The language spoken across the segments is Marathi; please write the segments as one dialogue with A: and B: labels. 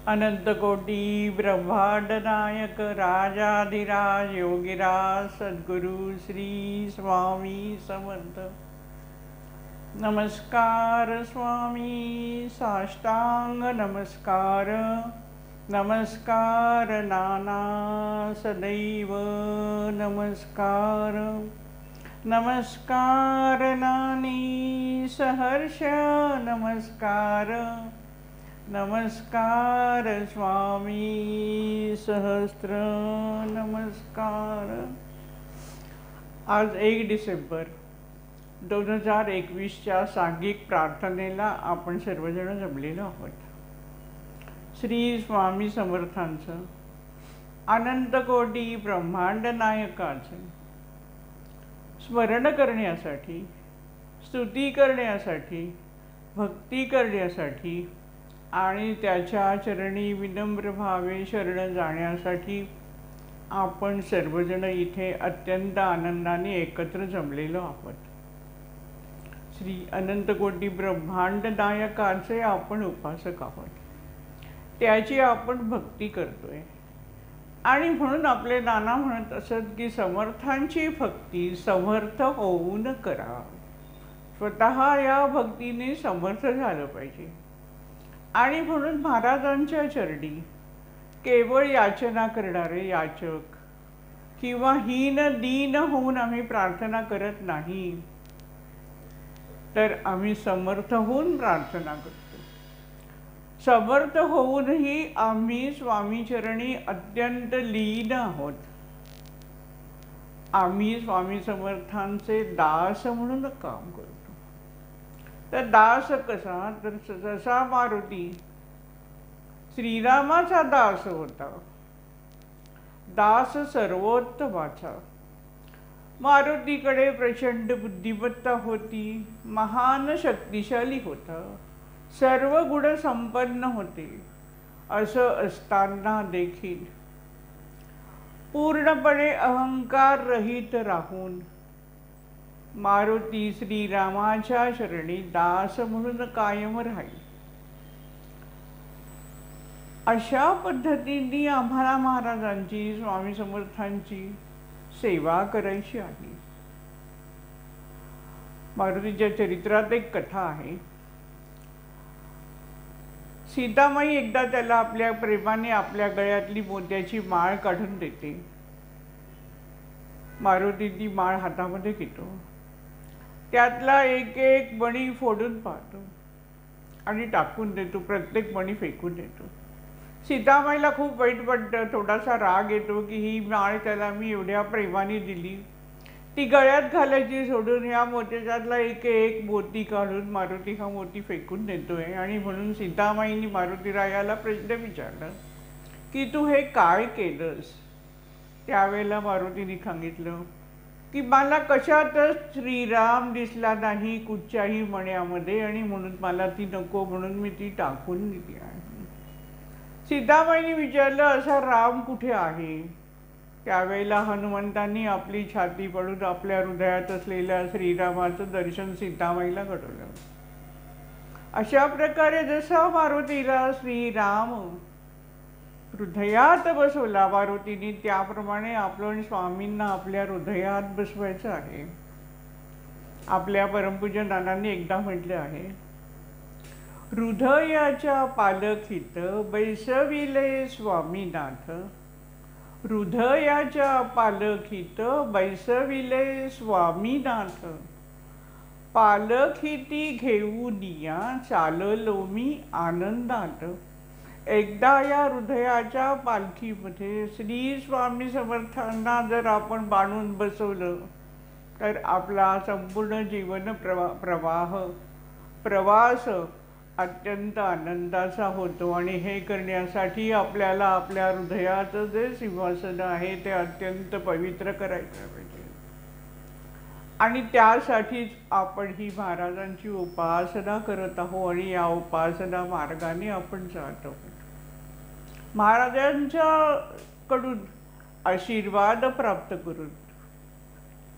A: अनंतकोटी ब्रह्मांड नायक राजाधिराज योगिराज सद्गुरु श्री स्वामी समर्थ। नमस्कार स्वामी, साष्टांग नमस्कार, नमस्कार नाना सदैव नमस्कार, नमस्कार नानी सहर्ष नमस्कार, नमस्कार स्वामी सहस्त्र नमस्कार। आज 1 डिसेंबर 2021च्या सांघिक प्रार्थनेला आपण सर्वजण जमलेलो आहोत। श्री स्वामी समर्थांचं अनंतकोटी ब्रह्मांड नायकाचं स्मरण करण्यासाठी, स्तुती करण्यासाठी, भक्ती करण्यासाठी आणि त्याच्या चरणी विनम्र भावे शरण जाण्यासाठी आपण सर्वजण इथे अत्यंत आनंदाने एकत्र जमलेलो आहोत। श्री अनंतकोटी ब्रह्मांड नायकाचे आपण उपासक आहोत, त्याची आपण भक्ती करतोय आणि म्हणून आपले नाना म्हणत असत की समर्थांची भक्ती समर्थ होऊन करा। स्वतः या भक्तीने समर्थ झालं पाहिजे आणि म्हणून महाराजांच्या चरणी केवळ याचना करणारे याचक किंवा हीन दीन होऊन आम्ही प्रार्थना करत नाही, तर आम्ही समर्थ होऊन प्रार्थना करतो। समर्थ होऊनही आम्ही स्वामी चरणी अत्यंत लीन आहोत। आम्ही स्वामी समर्थांचे दास म्हणून काम करतो। तर दास कसा, तर जसा मारुती श्रीरामाचा दास होता, दास सर्वोत्तमाचा। मारुतीकडे प्रचंड बुद्धिमत्ता होती, महान शक्तिशाली होता, सर्व गुण संपन्न होते। असं असताना देखील पूर्णपणे अहंकार रहित राहून मारुती श्रीरामाच्या चरणी दास म्हणून कायम राहील। अशा पद्धतीने आम्हाला महाराजांची, स्वामी समर्थांची सेवा करायची आहे। मारुतीच्या चरित्रात एक कथा आहे। सीतामाई एकदा त्याला आपल्या प्रेमाने आपल्या गळ्यातली मोत्याची माळ काढून देते। मारुती ती माळ हातामध्ये घेतो, त्यातला एक एक मणी फोडून पाहतो आणि टाकून देतो, प्रत्येक मणी फेकून देतो। सीतामाईला खूप वाईट वाटतं, थोडासा राग येतो की ही माळ त्याला मी एवढ्या प्रेमाने दिली, ती गळ्यात घालायची सोडून ह्या मोत्याच्यातला एक एक मोती काढून मारुती हा मोती फेकून देतोय। आणि म्हणून सीतामाईंनी मारुतीरायाला प्रश्न विचारला की तू हे काय केलंस? त्यावेळेला मारुतीने सांगितलं की मला कशातच श्रीराम दिसला नाही कुठच्याही मण्यामध्ये, आणि म्हणून मला ती नको, म्हणून मी ती टाकून दिली आहे। सीतामाईने विचारलं असा राम कुठे आहे? त्यावेळेला हनुमंतांनी आपली छाती पडून आपल्या हृदयात असलेल्या श्रीरामाचं दर्शन सीतामाईला घडवलं। अशा प्रकारे जसा मारुतीला श्रीराम हृदयात बसवला मारुतीने, त्याप्रमाणे आपण स्वामींना आपल्या हृदयात बसवायचं आहे। आपल्या परमपूज्य नानांनी एकदा म्हटले आहे, हृदयाच्या पालखीत बैसविले स्वामीनाथ, हृदयाच्या पालखीत बैसविले स्वामीनाथ, पालखीती घेऊन या चाललो मी आनंदात। एकदा या हृदयाच्या पालखीमध्ये श्री स्वामी समर्थांना जर आपण बांधून बसवलं तर आपला संपूर्ण जीवन प्रवास अत्यंत आनंदाचा होतो। आणि हे करण्यासाठी आपल्याला आपल्या हृदयाचं जे सिंहासन आहे ते अत्यंत पवित्र करायचं पाहिजे, आणि त्यासाठीच आपण ही महाराजांची उपासना करत आहोत आणि या उपासना मार्गाने आपण जात आहोत। महाराजांच्या कडून आशीर्वाद प्राप्त करून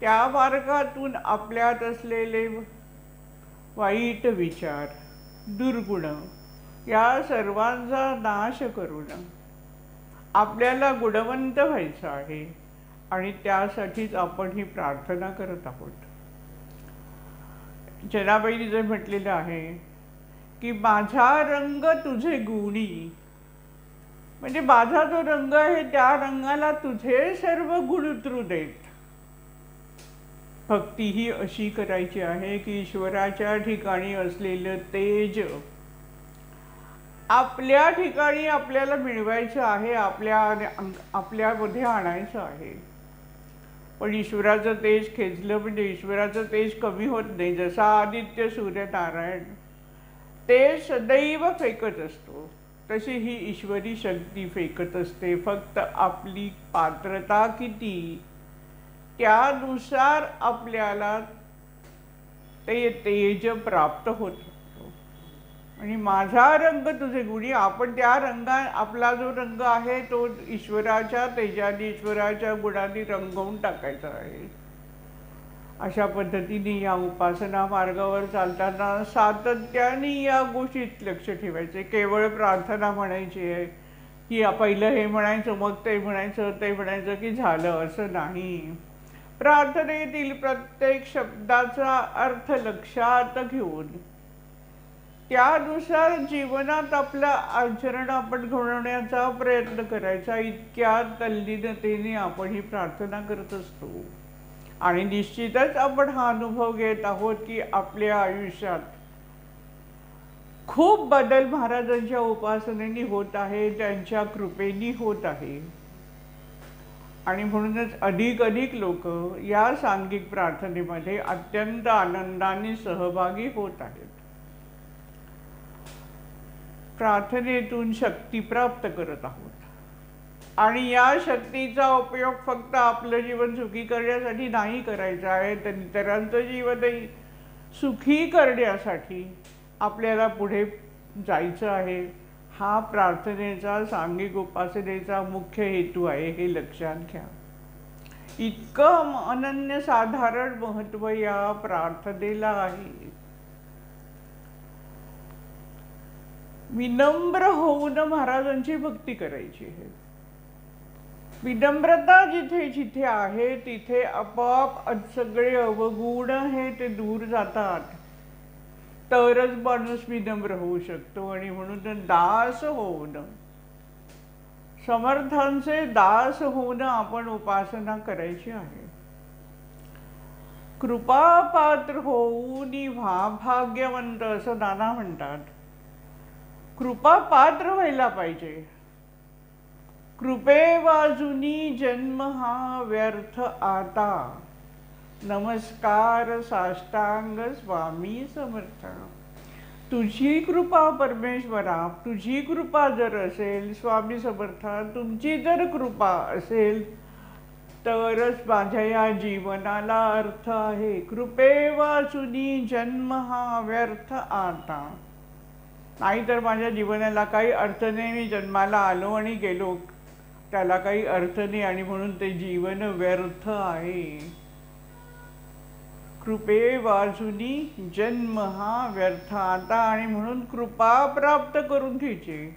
A: त्या मार्गातून आपल्यात असलेले वाईट विचार, दुर्गुण, या सर्वांचा नाश करून आपल्याला गुणवंत व्हायचं आहे आणि त्यासाठीच आपण ही प्रार्थना करत आहोत. जनाबाईंनी जे म्हटलेलं आहे की माझा रंग तुझे गुणी, म्हणजे माझा जो रंग आहे त्या रंगाला तुझे सर्व गुण उतरू देत. भक्ती ही अशी करायची आहे की ईश्वराच्या ठिकाणी असलेलं तेज आपल्या ठिकाणी आपल्याला मिळवायचं आहे, आपल्यामध्ये आणायचं आहे. पण ईश्वराचं तेज खेचलं म्हणजे ईश्वराचं तेज कमी होत नाही. जसा आदित्य सूर्यनारायण ते सदैव फेकत असतो, तशी ही ईश्वरी शक्ती फेकत असते. फक्त आपली पात्रता किती त्यानुसार आपल्याला ते तेज प्राप्त होत असतो. आणि माझा रंग तुझे गुणी, आपण त्या आपला जो रंग आहे तो ईश्वराच्या तेजाने, ईश्वराच्या गुणांनी रंगवून टाकायचा आहे. अशा पद्धतीने या उपासना मार्गावर चालताना सातत्याने या गोष्टीत लक्ष ठेवायचे. केवळ प्रार्थना म्हणायची आहे की पहिलं हे म्हणायचं, मग ते म्हणायचं, ते म्हणायचं की झालं, असं नाही. प्रार्थनेतील प्रत्येक शब्दाचा अर्थ लक्षात घेऊन त्यानुसार जीवनात आपलं आचरण आपण घडवण्याचा प्रयत्न करायचा. इतक्या तल्लीनतेने आपण ही प्रार्थना करत असतो. आणि निश्चितच आपण हा अनुभव घेत आहोत की आपल्या आयुष्यात खूप बदल महाराजांच्या उपासनेने होत आहे, त्यांच्या कृपेने होत आहे. आणि म्हणूनच अधिक लोक या सांघिक प्रार्थनेमध्ये अत्यंत आनंदाने सहभागी होत आहेत. प्रार्थनेतून शक्ती प्राप्त करत आहोत आणि या शक्तीचा उपयोग फक्त आपलं जीवन सुखी करण्यासाठी नाही करायचा आहे, तर इतरांचं जीवनही सुखी करण्यासाठी आपल्याला पुढे जायचं आहे. हा प्रार्थनेचा, सांघिक उपासनेचा मुख्य हेतू आहे, हे लक्षात घ्या. इतकं अनन्यसाधारण महत्त्व या प्रार्थनेला आहे. विनम्र होऊन महाराजांची भक्ती करायची आहे. विनम्रता जिथे जिथे आहे तिथे आपोआप सगळे अवगुण हे ते दूर जातात. तरच माणूस विनम्र होऊ शकतो. आणि म्हणून दास होऊन, समर्थांचे दास होऊन आपण उपासना करायची आहे. कृपा पात्र होऊन व्हा भाग्यवंत, असं नाना म्हणतात. कृपा पात्र व्हायला पाहिजे. कृपे वाजुनी जन्म हा व्यर्थ आता, नमस्कार साष्टांग स्वामी समर्थ. तुझी कृपा परमेश्वरा, तुझी कृपा जर असेल स्वामी समर्था, तुमची जर कृपा असेल तरच माझ्या या जीवनाला अर्थ आहे. कृपे वाचुनी जन्म हा व्यर्थ आता, नाहीतर माझ्या जीवनाला काही अर्थ नाही. मी जन्माला आलो आणि गेलो, त्याला काही अर्थ नाही आणि म्हणून ते जीवन व्यर्थ आहे. कृपे वाचुनी जन्म हा व्यर्थ आता, आणि म्हणून कृपा प्राप्त करून घ्यायची.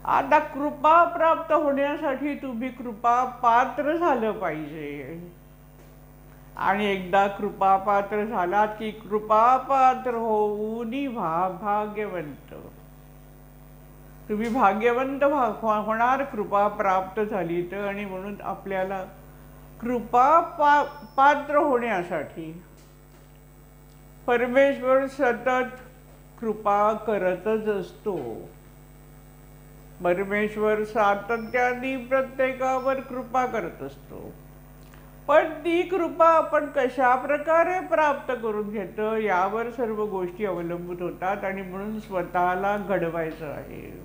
A: आता कृपा प्राप्त होण्यासाठी तुम्ही कृपा पात्र झालं पाहिजे. आणि एकदा कृपा पात्र झालात की कृपा पात्र होऊन व्हा भाग्यवंत. तुम्ही भाग्यवंत होणार कृपा प्राप्त झाली तर. आणि म्हणून आपल्याला कृपा पात्र होण्यासाठी परमेश्वर सतत कृपा करतच असतो. परमेश्वर सातत्याने प्रत्येकावर कृपा करत असतो. पण ती कृपा आपण कशा प्रकारे प्राप्त करून घेतो यावर सर्व गोष्टी अवलंबून होतात. आणि म्हणून स्वतःला घडवायचं आहे.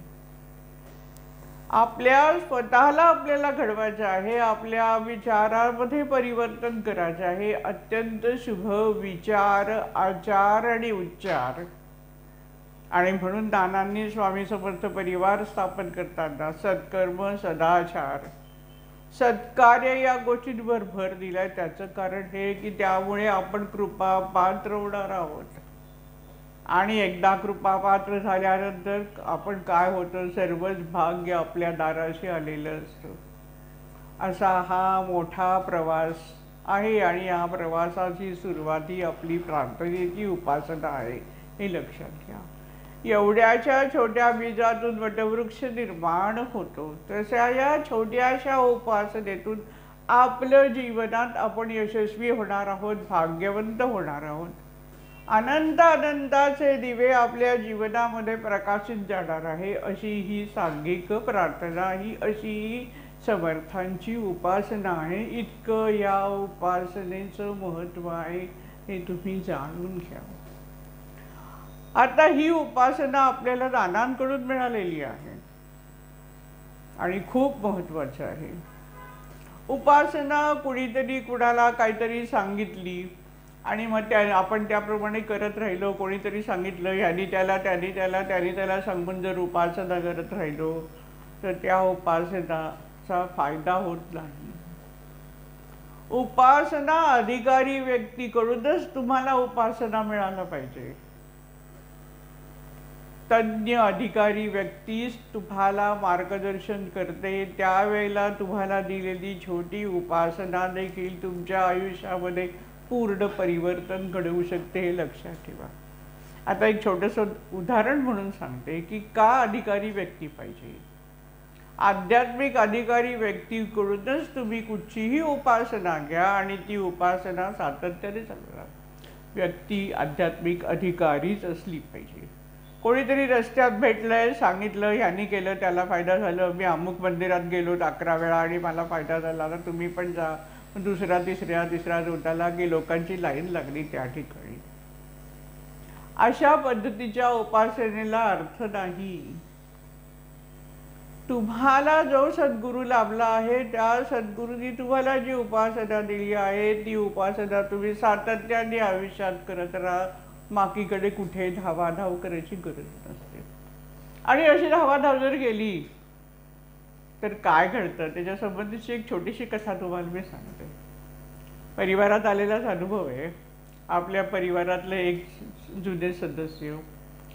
A: स्वतःला आपल्याला घडवायचं आहे. आपल्या विचारामध्ये परिवर्तन करायचं आहे. अत्यंत शुभ विचार, आचार आणि उच्चार. आणि म्हणून नानांनी स्वामी समर्थ परिवार स्थापन करताना सत्कर्म, सदाचार, सत्कार्य या गोष्टींवर भर दिलाय. त्याचं कारण हे की त्यामुळे आपण कृपा पात्र होणार आहोत. आणि एकदा कृपापात्र झाल्यानंतर आपण काय होतं, सर्वच भाग्य आपल्या दाराशी आलेलं असतं. असा हा मोठा प्रवास आहे आणि या प्रवासाची सुरुवात ही आपली प्रार्थनेची उपासना आहे, हे लक्षात घ्या. एवढ्याशा छोट्या बीजातून वटवृक्ष निर्माण होतो, तशा या छोट्याशा उपासनेतून आपलं जीवनात आपण यशस्वी होणार आहोत, भाग्यवंत होणार आहोत. अनंत अनंताचे दिवे आपल्या जीवनामध्ये प्रकाशित जाणार आहे, अशी ही सांघिक प्रार्थना, ही अशी ही समर्थांची उपासना आहे. इतकं या उपासनेचं महत्त्व आहे, हे तुम्ही जाणून घ्या. आता ही उपासना आपल्याला नानांकडून मिळालेली आहे आणि खूप महत्त्वाचं आहे. उपासना कुणीतरी कुणाला काहीतरी सांगितली आणि मग आपण त्याप्रमाणे करत राहिलो. कोणीतरी सांगितलं, ह्यानी त्याला, त्यानी त्याला, त्यानी त्याला सांगून जर उपासना करत राहिलो तर त्या उपासनाचा फायदा होत नाही. उपासना अधिकारी व्यक्तीकडूनच तुम्हाला उपासना मिळायला पाहिजे. तज्ञ अधिकारी व्यक्तीच तुम्हाला मार्गदर्शन करते. त्यावेळेला तुम्हाला दिलेली छोटी उपासना देखील तुमच्या आयुष्यामध्ये पूर्ण परिवर्तन घडवू शकते, हे लक्षात ठेवा. आता एक छोटंसं उदाहरण म्हणून सांगते की का अधिकारी व्यक्ती पाहिजे. आध्यात्मिक अधिकारी व्यक्तीकडूनच तुम्ही कुठचीही उपासना घ्या आणि ती उपासना सातत्याने चालवा. व्यक्ती आध्यात्मिक अधिकारीच असली पाहिजे. कोणीतरी रस्त्यात भेटलंय, सांगितलं, ह्यानी केलं त्याला फायदा झालं, मी अमुक मंदिरात गेलो 11 वेळा आणि मला फायदा झाला, तर तुम्ही पण जा. दुसरा तिसरा चौथ्याला की लोकांची लाईन लागली त्या ठिकाणी. अशा पद्धतीच्या उपासनेला अर्थ नाही. तुम्हाला जो सद्गुरू लाभला आहे, त्या सद्गुरूंनी तुम्हाला जी उपासना दिली आहे, ती उपासना तुम्ही सातत्याने आयुष्यात करत राहा. माकीकडे कुठे धावाधाव करायची गरज नसते. आणि अशी धावाधाव जर गेली तर काय घडतं, त्याच्या संबंधीची एक छोटीशी कथा तुम्हाला मी सांगते. परिवारात आलेलाच अनुभव आहे. आपल्या परिवारातले एक जुने सदस्य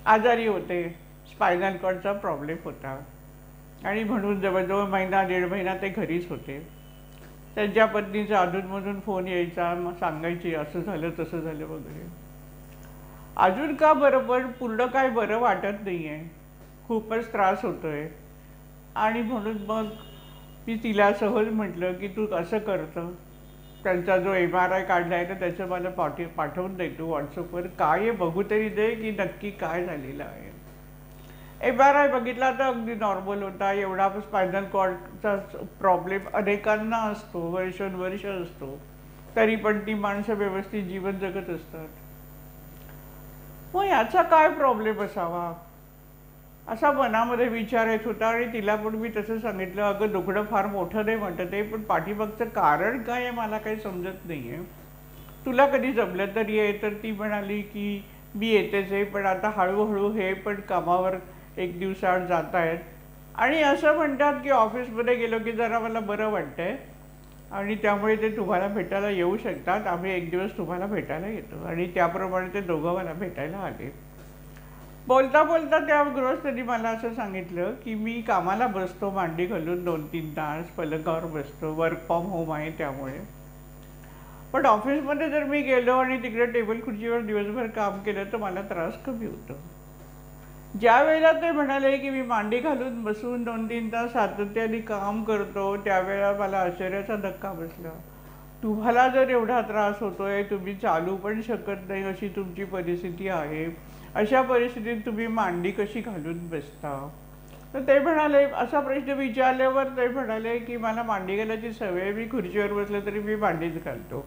A: आजारी होते. स्पायनल कॉर्डचा प्रॉब्लेम होता आणि म्हणून जवळजवळ महिना 1.5 महिना ते घरीच होते. त्यांच्या पत्नीचा अधूनमधून फोन यायचा, मग सांगायची असं झालं तसं झालं वगैरे. अजून का बरं, पण पूर्ण काय बरं वाटत नाही आहे, खूपच त्रास होतोय. आणि म्हणून मग मी तिला सहज म्हटलं की तू असं करतं, त्यांचा जो MRI काढला आहे तर त्याचं मला पाठवून दे तू व्हॉट्सअपवर. काय आहे बघू तरी दे की नक्की काय झालेलं आहे. MRI बघितला तर अगदी नॉर्मल होता. एवढा स्पायनल कॉर्डचा प्रॉब्लेम अनेकांना असतो, वर्षानुवर्ष असतो, तरी पण ती माणसं व्यवस्थित जीवन जगत असतात. मग याचा काय प्रॉब्लेम असावा असा मनामध्ये विचार येत होता. आणि तिला पण मी तसं सांगितलं, अगं दुखणं फार मोठं नाही म्हणत आहे, पण पाठीमागचं कारण काय आहे मला काही समजत नाही आहे, तुला कधी जमलं तर ये. तर ती म्हणाली की मी येतेच आहे, पण आता हळूहळू हे पण कामावर 1 दिवसाआड जात आहेत आणि असं म्हणतात की ऑफिसमध्ये गेलो की जरा मला बरं वाटतंय आणि त्यामुळे ते तुम्हाला भेटायला येऊ शकतात. आम्ही 1 दिवस तुम्हाला भेटायला येतो. आणि त्याप्रमाणे ते दोघं मला भेटायला आले. बोलता बोलता त्या गृहस्थांनी मला असं सांगितलं की मी कामाला बसतो मांडी घालून 2-3 तास पलंगावर बसतो, वर्क फ्रॉम होम आहे त्यामुळे. पण ऑफिसमध्ये जर मी गेलो आणि तिकडे टेबल खुर्चीवर दिवसभर काम केलं तर मला त्रास कमी होतो. ज्या वेळेला ते म्हणाले की मी मांडी घालून बसून 2-3 तास सातत्याने काम करतो, त्यावेळेला मला आश्चर्याचा धक्का बसला. तुम्हाला जर एवढा त्रास होतोय, तुम्ही चालू पण शकत नाही अशी तुमची परिस्थिती आहे, अशा परिस्थितीत तुम्ही मांडी कशी घालून बसता. तर ते म्हणाले, असा प्रश्न विचारल्यावर ते म्हणाले की मला मांडी घालायची सवय, मी खुर्चीवर बसलं तरी मी मांडीच घालतो.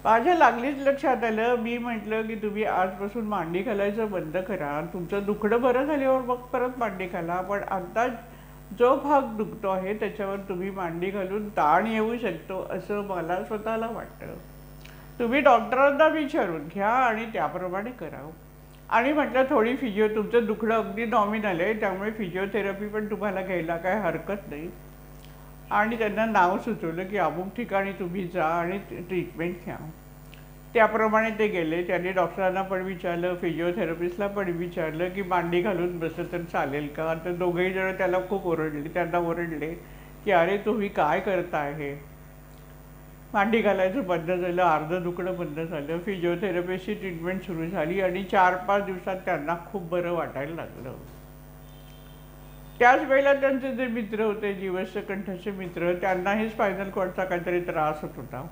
A: माझ्या लागलीच लक्षात आलं. मी म्हटलं की तुम्ही आजपासून मांडी घालायचं बंद करा, तुमचं दुखणं बरं झाल्यावर मग परत मांडी घाला, पण आता जो भाग दुखतो आहे त्याच्यावर तुम्ही मांडी घालून ताण येऊ शकतो असं मला स्वतःला वाटतं. तुम्ही डॉक्टरांना विचारून घ्या आणि त्याप्रमाणे करा. आणि म्हटलं थोडी तुमचं दुखणं अगदी नॉमिनल आहे, त्यामुळे फिजिओथेरपी पण तुम्हाला घ्यायला काय हरकत नाही. आणि त्यांना नाव सुचवलं की अमुक ठिकाणी तुम्ही जा आणि ट्रीटमेंट घ्या. त्याप्रमाणे ते गेले. त्यांनी डॉक्टरांना पण विचारलं, फिजिओथेरपिस्टला पण विचारलं की मांडी घालून बसलं तर चालेल का. तर दोघेही जण त्याला खूप ओरडले, त्यांना ओरडले की अरे तुम्ही काय करताय हे. मांडी घालायचं बंद झालं, अर्धं दुखणं बंद झालं, फिजिओथेरपिस्टची ट्रीटमेंट सुरू झाली आणि 4-5 दिवसात त्यांना खूप बरं वाटायला लागलं. त्याच वेळेला त्यांचे जे मित्र होते, जीवस्य कंठचे मित्र, त्यांनाही स्पायनल कॉर्डचा काहीतरी त्रास होत होता.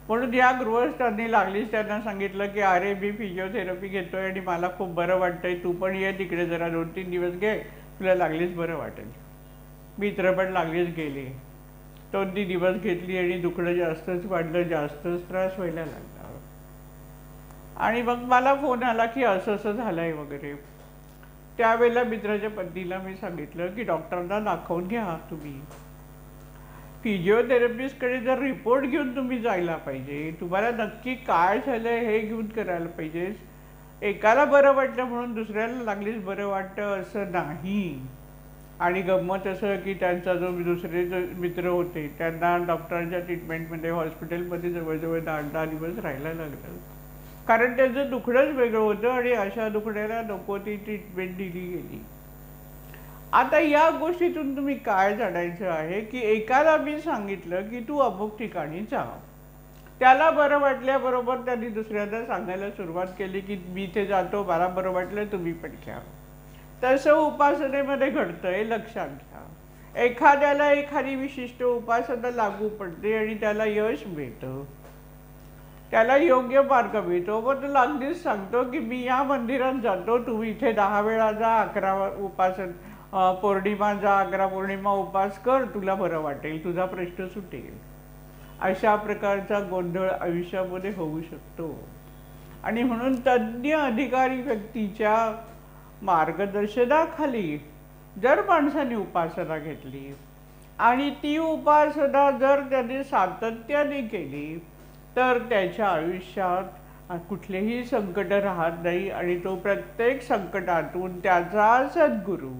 A: म्हणून या गृहस्थांनी लागलीच त्यांना सांगितलं की अरे मी फिजिओथेरपी घेतोय आणि मला खूप बरं वाटतंय, तू पण ये तिकडे जरा 2-3 दिवस घे, तुला लागलीच बरं वाटेल. मित्र पण लागलीच गेले. 2-3 दिवस घेतली आणि दुखणं जास्तच वाढलं, जास्तच त्रास व्हायला लागला. आणि मग मला फोन आला की असं असं झालंय वगैरे. त्यावेळेला मित्राच्या पत्नीला मी सांगितलं की डॉक्टरांना दाखवून घ्या तुम्ही. फिजिओथेरपिस्टकडे जर रिपोर्ट घेऊन तुम्ही जायला पाहिजे, तुम्हाला नक्की काय झालंय हे घेऊन करायला पाहिजे. एकाला बरं वाटलं म्हणून दुसऱ्याला लागलीच बरं वाटतं असं नाही. आणि गंमत असं की त्यांचा जो दुसरे जो मित्र होते त्यांना डॉक्टरांच्या ट्रीटमेंटमध्ये हॉस्पिटलमध्ये जवळजवळ 10-10 दिवस राहायला लागलं, कारण त्याचं दुखणंच वेगळं होतं आणि अशा दुखण्याला नको ती ट्रीटमेंट दिली गेली. आता या गोष्टीतून तुम्ही काय जाणायचं आहे की एकाला मी सांगितलं की तू अमुक ठिकाणी जा, त्याला बरं वाटल्याबरोबर त्यांनी दुसऱ्यांदा सांगायला सुरुवात केली की मी इथे जातो, मला बरं वाटलं, तुम्ही पण घ्या. तसं उपासनेमध्ये घडतंय, लक्षात घ्या. एखाद्याला एखादी विशिष्ट उपासना लागू पडते आणि त्याला यश मिळतं, त्याला योग्य मार्ग मिळतो. मग तो अगदीच सांगतो की मी या मंदिरात जातो, तुम्ही इथे 10 वेळा जा, 11 पौर्णिमा जा, 11 पौर्णिमा उपास कर, तुला बरं वाटेल, तुझा प्रश्न सुटेल. अशा प्रकारचा गोंधळ आयुष्यामध्ये होऊ शकतो. आणि म्हणून तज्ज्ञ अधिकारी व्यक्तीच्या मार्गदर्शनाखाली जर माणसाने उपासना घेतली आणि ती उपासना जर त्याने सातत्याने केली तर त्याच्या आयुष्यात कुठलेही संकट राहत नाही आणि तो प्रत्येक संकटातून त्याचा सद्गुरू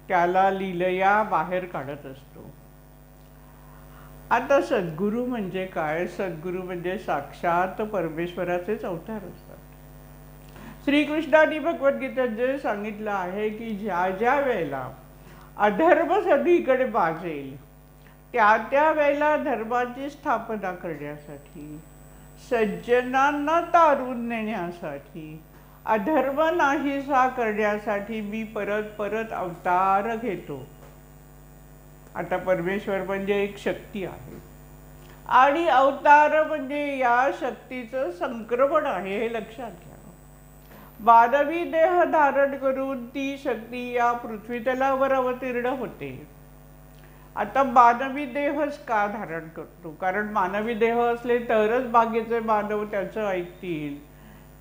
A: त्याला लीलया बाहेर काढत असतो. आता सद्गुरू म्हणजे काय? सद्गुरू म्हणजे साक्षात परमेश्वराचेच अवतार असतात. श्रीकृष्णाने भगवद्गीतेत जे सांगितलं आहे की ज्या ज्या वेळेला अधर्म सगळीकडे बाजेल त्या त्या वेळेला धर्माची स्थापना करण्यासाठी, सज्जनांना तारून नेण्यासाठी, अधर्म नाहीसा करण्यासाठी मी परत परत अवतार घेतो. आता परमेश्वर म्हणजे एक शक्ती आहे आणि अवतार म्हणजे या शक्तीचं संक्रमण आहे, हे लक्षात घ्या. मानवी देह धारण करून ती शक्ती या पृथ्वीतलावर अवतीर्ण होते. आता मानवी देहच का धारण करतो? कारण मानवी देह असले तरच बाकीचे मानव त्याचं ऐकतील,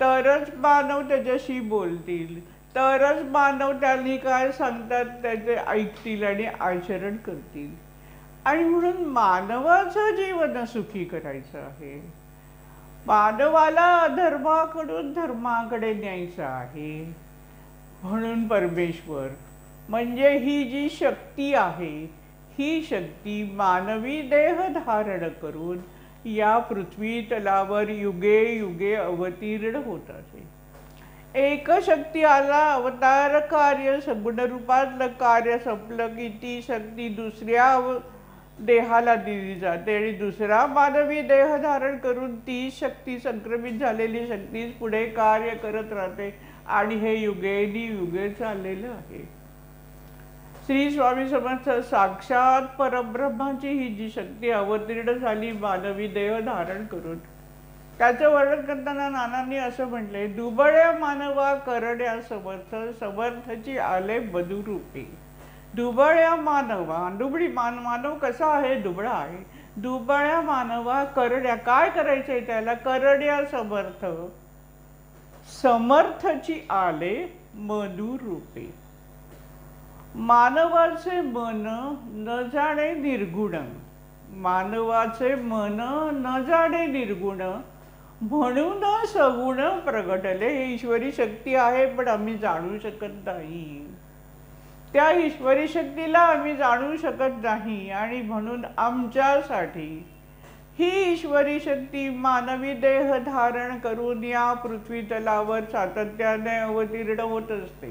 A: तरच मानव त्याच्याशी बोलतील, तरच मानव त्यांनी काय सांगतात त्याचे ऐकतील आणि आचरण करतील. आणि म्हणून मानवाचं जीवन सुखी करायचं आहे, मानवाला अधर्माकडून धर्माकडे न्यायचं आहे. म्हणून परमेश्वर म्हणजे ही जी शक्ती आहे, ही शक्ती मानवी देह धारण करून या पृथ्वी तलावर युगे युगे अवतीर्ण होत असे. एक शक्ती आला, अवतार कार्य सगुण रूपातलं कार्य संपलं की ती शक्ती दुसऱ्या देहाला दिली जाते आणि दुसरा मानवी देह धारण करून ती शक्ती, संक्रमित झालेली शक्ती पुढे कार्य करत राहते आणि हे युगेनी युगे चाललेलं आहे. श्री स्वामी समर्थ साक्षात परब्रह्माची ही जी शक्ती अवतीर्ण झाली मानवी देह धारण करून, त्याचं वर्णन करताना नानांनी असं म्हटलंय, दुबळ्या मानवा करड्या समर्थ, समर्थची आले बधुरूपी. दुबळ्या मानवा, दुबळी मानव कसा आहे? दुबळा आहे. दुबळ्या मानवा करड्या, काय करायचंय त्याला? करड्या समर्थ, समर्थची आले मधुरूपे. मानवाचे मन न जाणे निर्गुण, मानवाचे मन न जाणे निर्गुण, म्हणून सगुण प्रगटले. ही ईश्वरी शक्ती आहे पण आम्ही जाणू शकत नाही. त्या ईश्वरी शक्तीला आम्ही जाणू शकत नाही आणि म्हणून आमच्यासाठी ही ईश्वरी शक्ती मानवी देह धारण करून या पृथ्वी तलावर सातत्याने अवतीर्ण होत असते.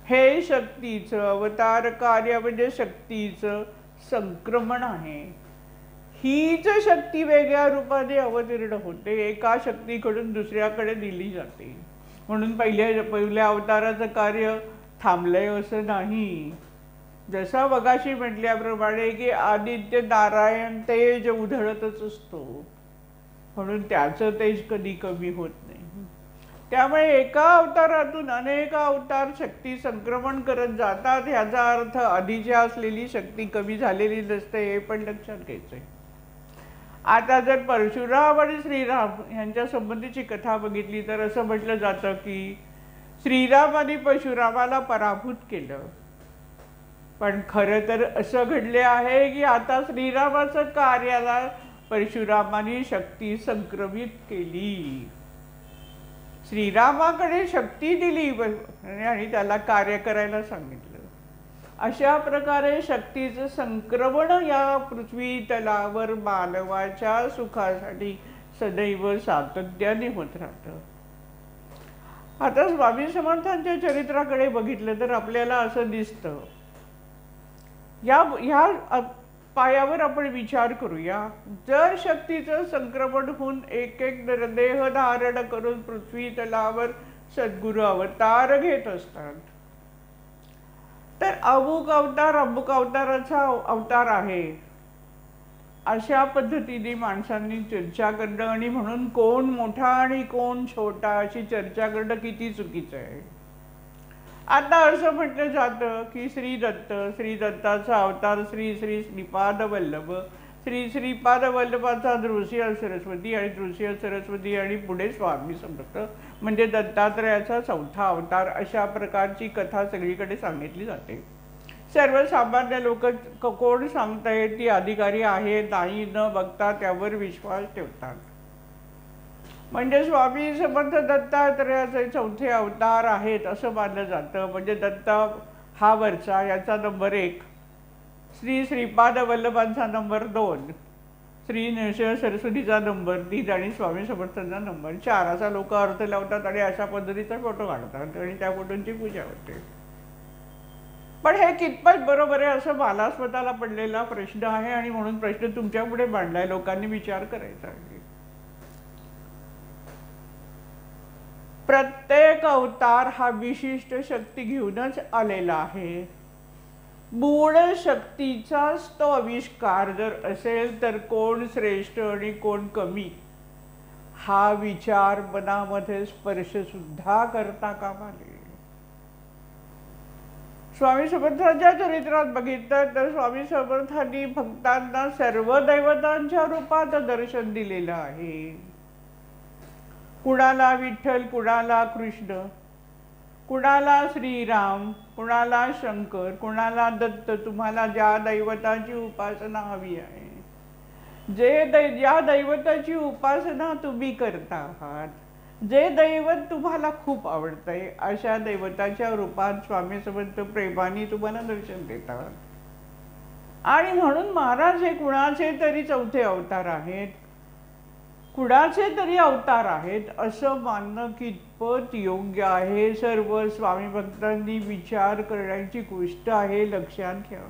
A: हे शक्तीचं अवतार कार्य म्हणजे शक्तीचं संक्रमण आहे. हीच शक्ती वेगळ्या रूपाने अवतीर्ण होते, एका शक्तीकडून दुसऱ्याकडे दिली जाते. म्हणून पहिल्या अवताराचं कार्य थांबलंय असं नाही. जसा मगाशी म्हटल्याप्रमाणे की आदित्य नारायण तेज उधळतच असतो, म्हणून त्याचं तेज कधी कमी होत नाही. त्यामुळे एका अवतारातून अनेक अवतार शक्ती संक्रमण करत जातात. ह्याचा अर्थ आधीची असलेली शक्ती कमी झालेली नसते, हे पण लक्षात घ्यायचंय. आता जर परशुराम आणि श्रीराम यांच्या संबंधीची कथा बघितली तर असं म्हटलं जातं की श्रीरामाने परशुरामाला पराभूत केलं. पण खरं तर असं घडले आहे की आता श्रीरामाचं कार्याला परशुरामाने शक्ती संक्रमित केली. श्रीरामाकडे शक्ती दिली आणि त्याला कार्य करायला सांगितलं. अशा प्रकारे शक्तीचं संक्रमण या पृथ्वी तलावर मानवाच्या सुखासाठी सदैव सातत्याने होत राहतं. आता स्वामी समर्थांच्या चरित्राकडे बघितलं तर आपल्याला असं दिसतं. ह्या पायावर आपण विचार करूया. जर शक्तीचं संक्रमण होऊन एक एक नरदेह धारण करून पृथ्वी तलावर सद्गुरू अवतार घेत असतात, तर अमुक अवताराचा अवतार आहे अशा पद्धतीने माणसांनी चर्चा करणं आणि म्हणून कोण मोठा आणि कोण छोटा अशी चर्चा करणं किती चुकीचं आहे. आता असं म्हटलं जातं की श्रीदत्ताचा अवतार श्री श्रीपाद वल्लभ, श्रीपाद वल्लभाचा नृसिंह सरस्वती आणि नृसिंह सरस्वती आणि पुढे स्वामी समर्थ म्हणजे दत्तात्रयाचा चौथा अवतार, अशा प्रकारची कथा सगळीकडे सांगितली जाते. सर्वसामान्य लोक कोण सांगताय ती अधिकारी आहे नाही न बघता त्यावर विश्वास ठेवतात. म्हणजे स्वामी समर्थ दत्तात्रयाचे चौथे अवतार आहेत असं मानलं जातं. म्हणजे दत्त हा वरचा याचा नंबर 1, श्रीपाद वल्लभांचा नंबर 2, श्री नृसिंह सरस्वतीचा नंबर 3 आणि स्वामी समर्थांचा नंबर 4 असा लोक अर्थ लावतात आणि अशा पद्धतीचा फोटो काढतात आणि त्या फोटोंची पूजा होते. पण हे कितपत बरोबर आहे असं मला स्वतःला पडलेला प्रश्न आहे आणि म्हणून प्रश्न तुमच्या पुढे मांडलाय. लोकांनी विचार करायचा आहे. प्रत्येक अवतार हा विशिष्ट शक्ती घेऊनच आलेला आहे. मूळ शक्तीचाच तो आविष्कार जर असेल तर कोण श्रेष्ठ आणि कोण कमी हा विचार मनामध्ये स्पर्श सुद्धा करता कामा नये. स्वामी समर्थांच्या चरित्रात बघितलं तर स्वामी समर्थांनी भक्तांना सर्व दैवतांच्या रूपात दर्शन दिलेलं आहे. कुणाला विठ्ठल, कुणाला कृष्ण, कुणाला श्रीराम, कुणाला शंकर, कुणाला दत्त, तुम्हाला ज्या दैवताची उपासना हवी आहे, ज्या दैवताची उपासना तुम्ही करता आहात, जे दैवत तुम्हाला खूप आवडतंय अशा दैवताच्या रूपात स्वामी समर्थ प्रेमाने तुम्हाला दर्शन देतात. आणि म्हणून महाराज हे कुणाचे तरी चौथे अवतार आहेत, कुणाचे तरी अवतार आहेत असं मानणं कितपत योग्य आहे. सर्व स्वामी भक्तांनी विचार करण्याची गोष्ट आहे, लक्षात घ्या.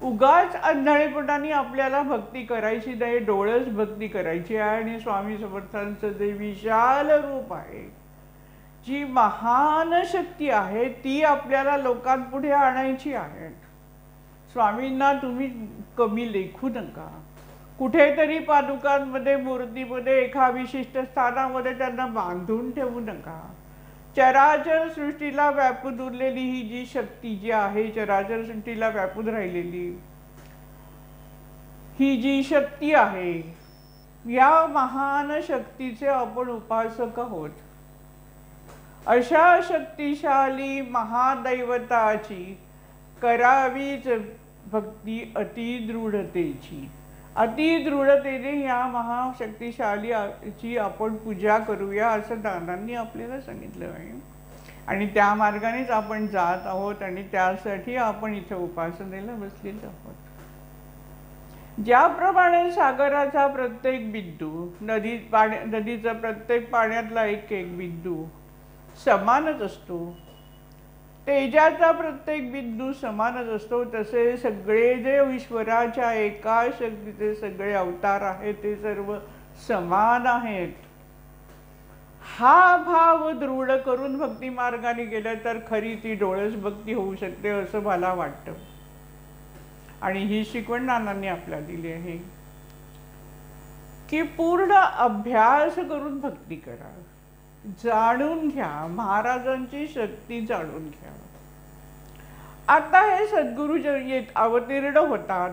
A: उगाच आंधळेपणाने आपल्याला भक्ती करायची नाही, डोळस भक्ती करायची आहे. आणि स्वामी समर्थांचं जे विशाल रूप आहे, जी महान शक्ती आहे ती आपल्याला लोकांपुढे आणायची आहे. स्वामींना तुम्ही कमी लेखू नका. कुठेतरी पादुकांमध्ये मूर्तीमध्ये एका विशिष्ट स्थानामध्ये त्यांना बांधून ठेवू नका. चराचर सृष्टीला व्यापून उरलेली ही जी शक्ती जी आहे, चराचर सृष्टीला व्यापून राहिलेली ही जी शक्ती आहे, या महान शक्तीचे आपण उपासक आहोत. अशा शक्तिशाली महादैवताची करावीच भक्ती अतिदृढतेची. अतिदृढतेने या महाशक्तिशालीची आपण पूजा करूया असं दादांनी आपल्याला सांगितलं आहे. आणि त्या मार्गानेच आपण जात आहोत आणि त्यासाठी आपण इथे उपासनेला बसलेलो आहोत. ज्याप्रमाणे सागराचा प्रत्येक बिंदू, नदीचा प्रत्येक पाण्यातला एक एक बिंदू समानच असतो, तेजाचा प्रत्येक बिंदू समानच असतो, तसे सगळे जे ईश्वराच्या एका शक्तीचे सगळे अवतार आहेत ते सर्व समान आहेत. हा भाव दृढ करून भक्ती मार्गाने गेलं तर खरी ती डोळस भक्ती होऊ शकते असं मला वाटतं. आणि ही शिकवण नानांनी आपल्याला दिली आहे की पूर्ण अभ्यास करून भक्ती करा, जाणून घ्या, महाराजांची शक्ती जाणून घ्या. आता हे सद्गुरू अवतीर्ण होतात,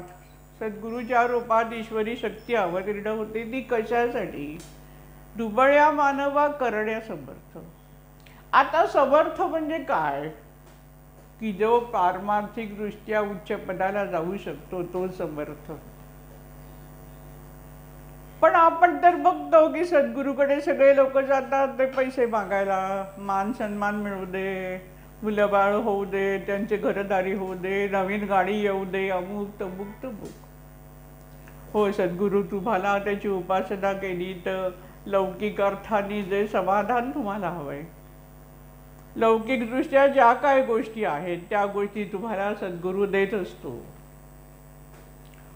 A: सद्गुरूच्या रूपात ईश्वरी शक्ती अवतीर्ण होते, ती कशासाठी? दुबळ्या मानवा करण्या समर्थ. आता समर्थ म्हणजे काय? की जो पारमार्थिक दृष्ट्या उच्च पदाला जाऊ शकतो तो समर्थ. पण आपण तर बघतो की सद्गुरूकडे सगळे लोक जातात ते पैसे मागायला, मान सन्मान मिळू दे, मुलं बाळ होऊ दे, त्यांचे घरदारी होऊ दे, नवीन गाडी येऊ दे, अमुक तमुक तमुक. हो सद्गुरू, तुम्हाला त्याची उपासना केली तर लौकिक अर्थाने जे समाधान तुम्हाला हवंय, लौकिक दृष्ट्या ज्या काय गोष्टी आहेत त्या गोष्टी तुम्हाला सद्गुरू देत असतो.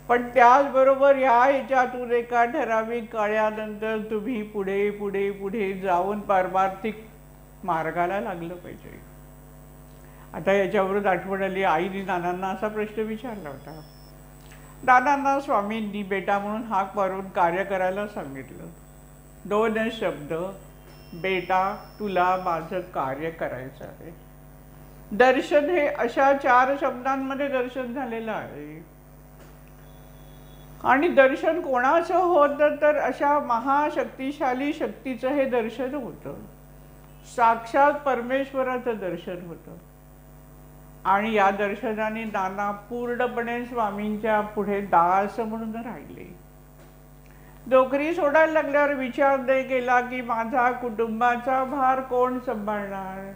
A: पण त्याचबरोबर ह्याच्यातून एका ठराविक काळानंतर तुम्ही पुढे पुढे पुढे जाऊन पारमार्थिक मार्गाला लागलं पाहिजे. आता याच्यावरून आठवण आली, आईने नानांना असा प्रश्न विचारला होता. नानांना स्वामींनी बेटा म्हणून हाक मारून कार्य करायला सांगितलं. 2 शब्द, बेटा तुला माझं कार्य करायचं आहे. दर्शन हे अशा 4 शब्दांमध्ये दर्शन झालेलं आहे. आणि दर्शन कोणाचं होतं तर अशा महाशक्तिशाली शक्तीचं हे दर्शन होतं, साक्षात परमेश्वराचं दर्शन होतं. आणि या दर्शनाने नाना पूर्णपणे स्वामींच्या पुढे दास म्हणून राहिले. नोकरी सोडायला लागल्यावर विचार नाही केला की माझा कुटुंबाचा भार कोण सांभाळणार,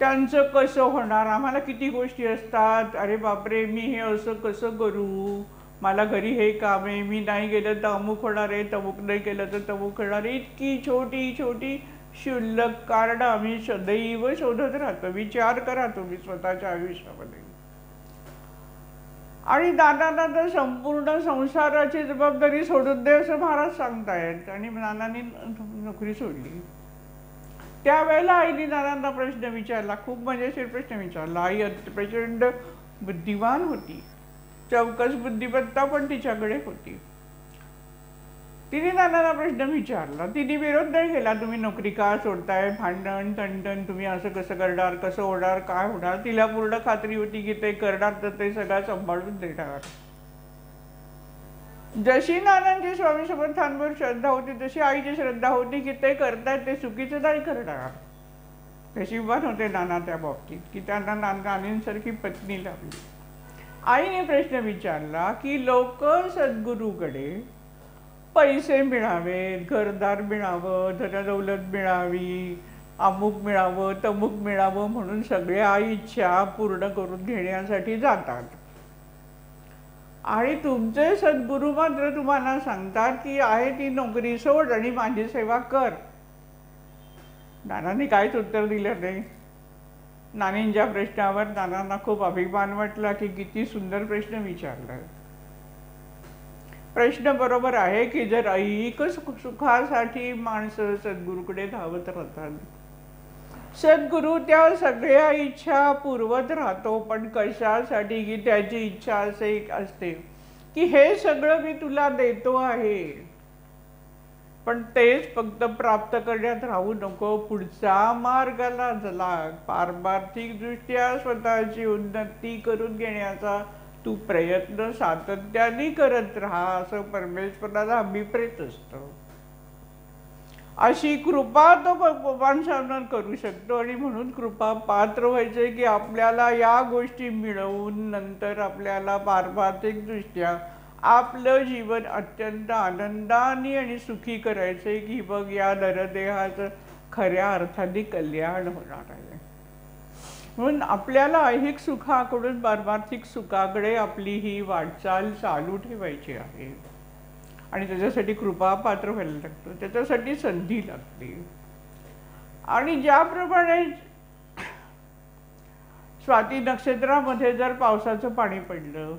A: त्यांचं कसं होणार, आम्हाला किती गोष्टी असतात, अरे बापरे मी हे असं कसं करू, मला घरी हे काम आहे, मी नाही गेलं तर अमुक होणार आहे, तमुक नाही केलं तर तमुक होणार आहे. इतकी छोटी छोटी क्षुल्लक कारण आम्ही सदैव शोधत राहतो. विचार करा तुम्ही स्वतःच्या आयुष्यामध्ये. आणि नानांना तर संपूर्ण संसाराची जबाबदारी सोडून दे असं महाराज सांगतायत आणि नानांनी नोकरी सोडली. त्यावेळेला आईने नानांना प्रश्न विचारला, खूप मजेशीर प्रश्न विचारला. आई प्रचंड बुद्धिवान होती, चौकस बुद्धिमत्ता पण तिच्याकडे होती. तिने नानांना प्रश्न विचारला, तिने विरोध नाही केला, तुम्ही नोकरी का सोडताय, भांडण तंटण, तुम्ही असं कसं करणार, कसं होणार, काय होणार. तिला पूर्ण खात्री होती की ते करणार तर ते सगळं सांभाळून देणार. जशी नानांची स्वामी समर्थांवर श्रद्धा होती तशी आईची श्रद्धा होती की ते करतायत ते चुकीचं नाही करणार. नशीबवान होते नाना त्या बाबतीत की त्यांना नानींसारखी पत्नी लाभली. आईने प्रश्न विचारला की लोक सद्गुरूकडे पैसे मिळावेत, घरदार मिळावं, धनदौलत मिळावी, अमुक मिळावं, तमुक मिळावं म्हणून सगळ्या इच्छा पूर्ण करून घेण्यासाठी जातात. आणि तुमचे सद्गुरू मात्र तुम्हाला सांगतात की आहे ती नोकरी सोड आणि माझी सेवा कर. नानांनी काहीच उत्तर दिलं नाही. नानींच्या प्रश्नावर नानांना खूप अभिमान वाटला की किती सुंदर प्रश्न विचारला. प्रश्न बरोबर आहे की जर ऐक सुखासाठी माणसं सद्गुरूकडे धावत राहतात, सद्गुरू त्या सगळ्या इच्छा पुरवत राहतो, पण कशासाठी की त्याची इच्छा असे असते की हे सगळं मी तुला देतो आहे, पण तेच फक्त प्राप्त करण्यात राहू नको, पुढच्या मार्गाला लाग, पारमार्थिक दृष्ट्या स्वतःची उन्नती करून घेण्याचा तू प्रयत्न सातत्याने करत राहा असं परमेश्वराला अभिप्रेत असतं. अशी कृपा तो माणसांना करू शकतो. आणि म्हणून कृपा पात्र व्हायचे की आपल्याला या गोष्टी मिळवून नंतर आपल्याला पारमार्थिक दृष्ट्या आपलं जीवन अत्यंत आनंदाने आणि सुखी करायचे की बघ या नरदेहाचं खऱ्या अर्थाने कल्याण होणार आहे. म्हणून आपल्याला ऐहिक सुखाकडून पारमार्थिक सुखाकडे आपली ही वाटचाल चालू ठेवायची आहे आणि त्याच्यासाठी कृपा पात्र व्हायला लागतं, त्याच्यासाठी संधी लागते. आणि ज्याप्रमाणे स्वाती नक्षत्रामध्ये जर पावसाचं पाणी पडलं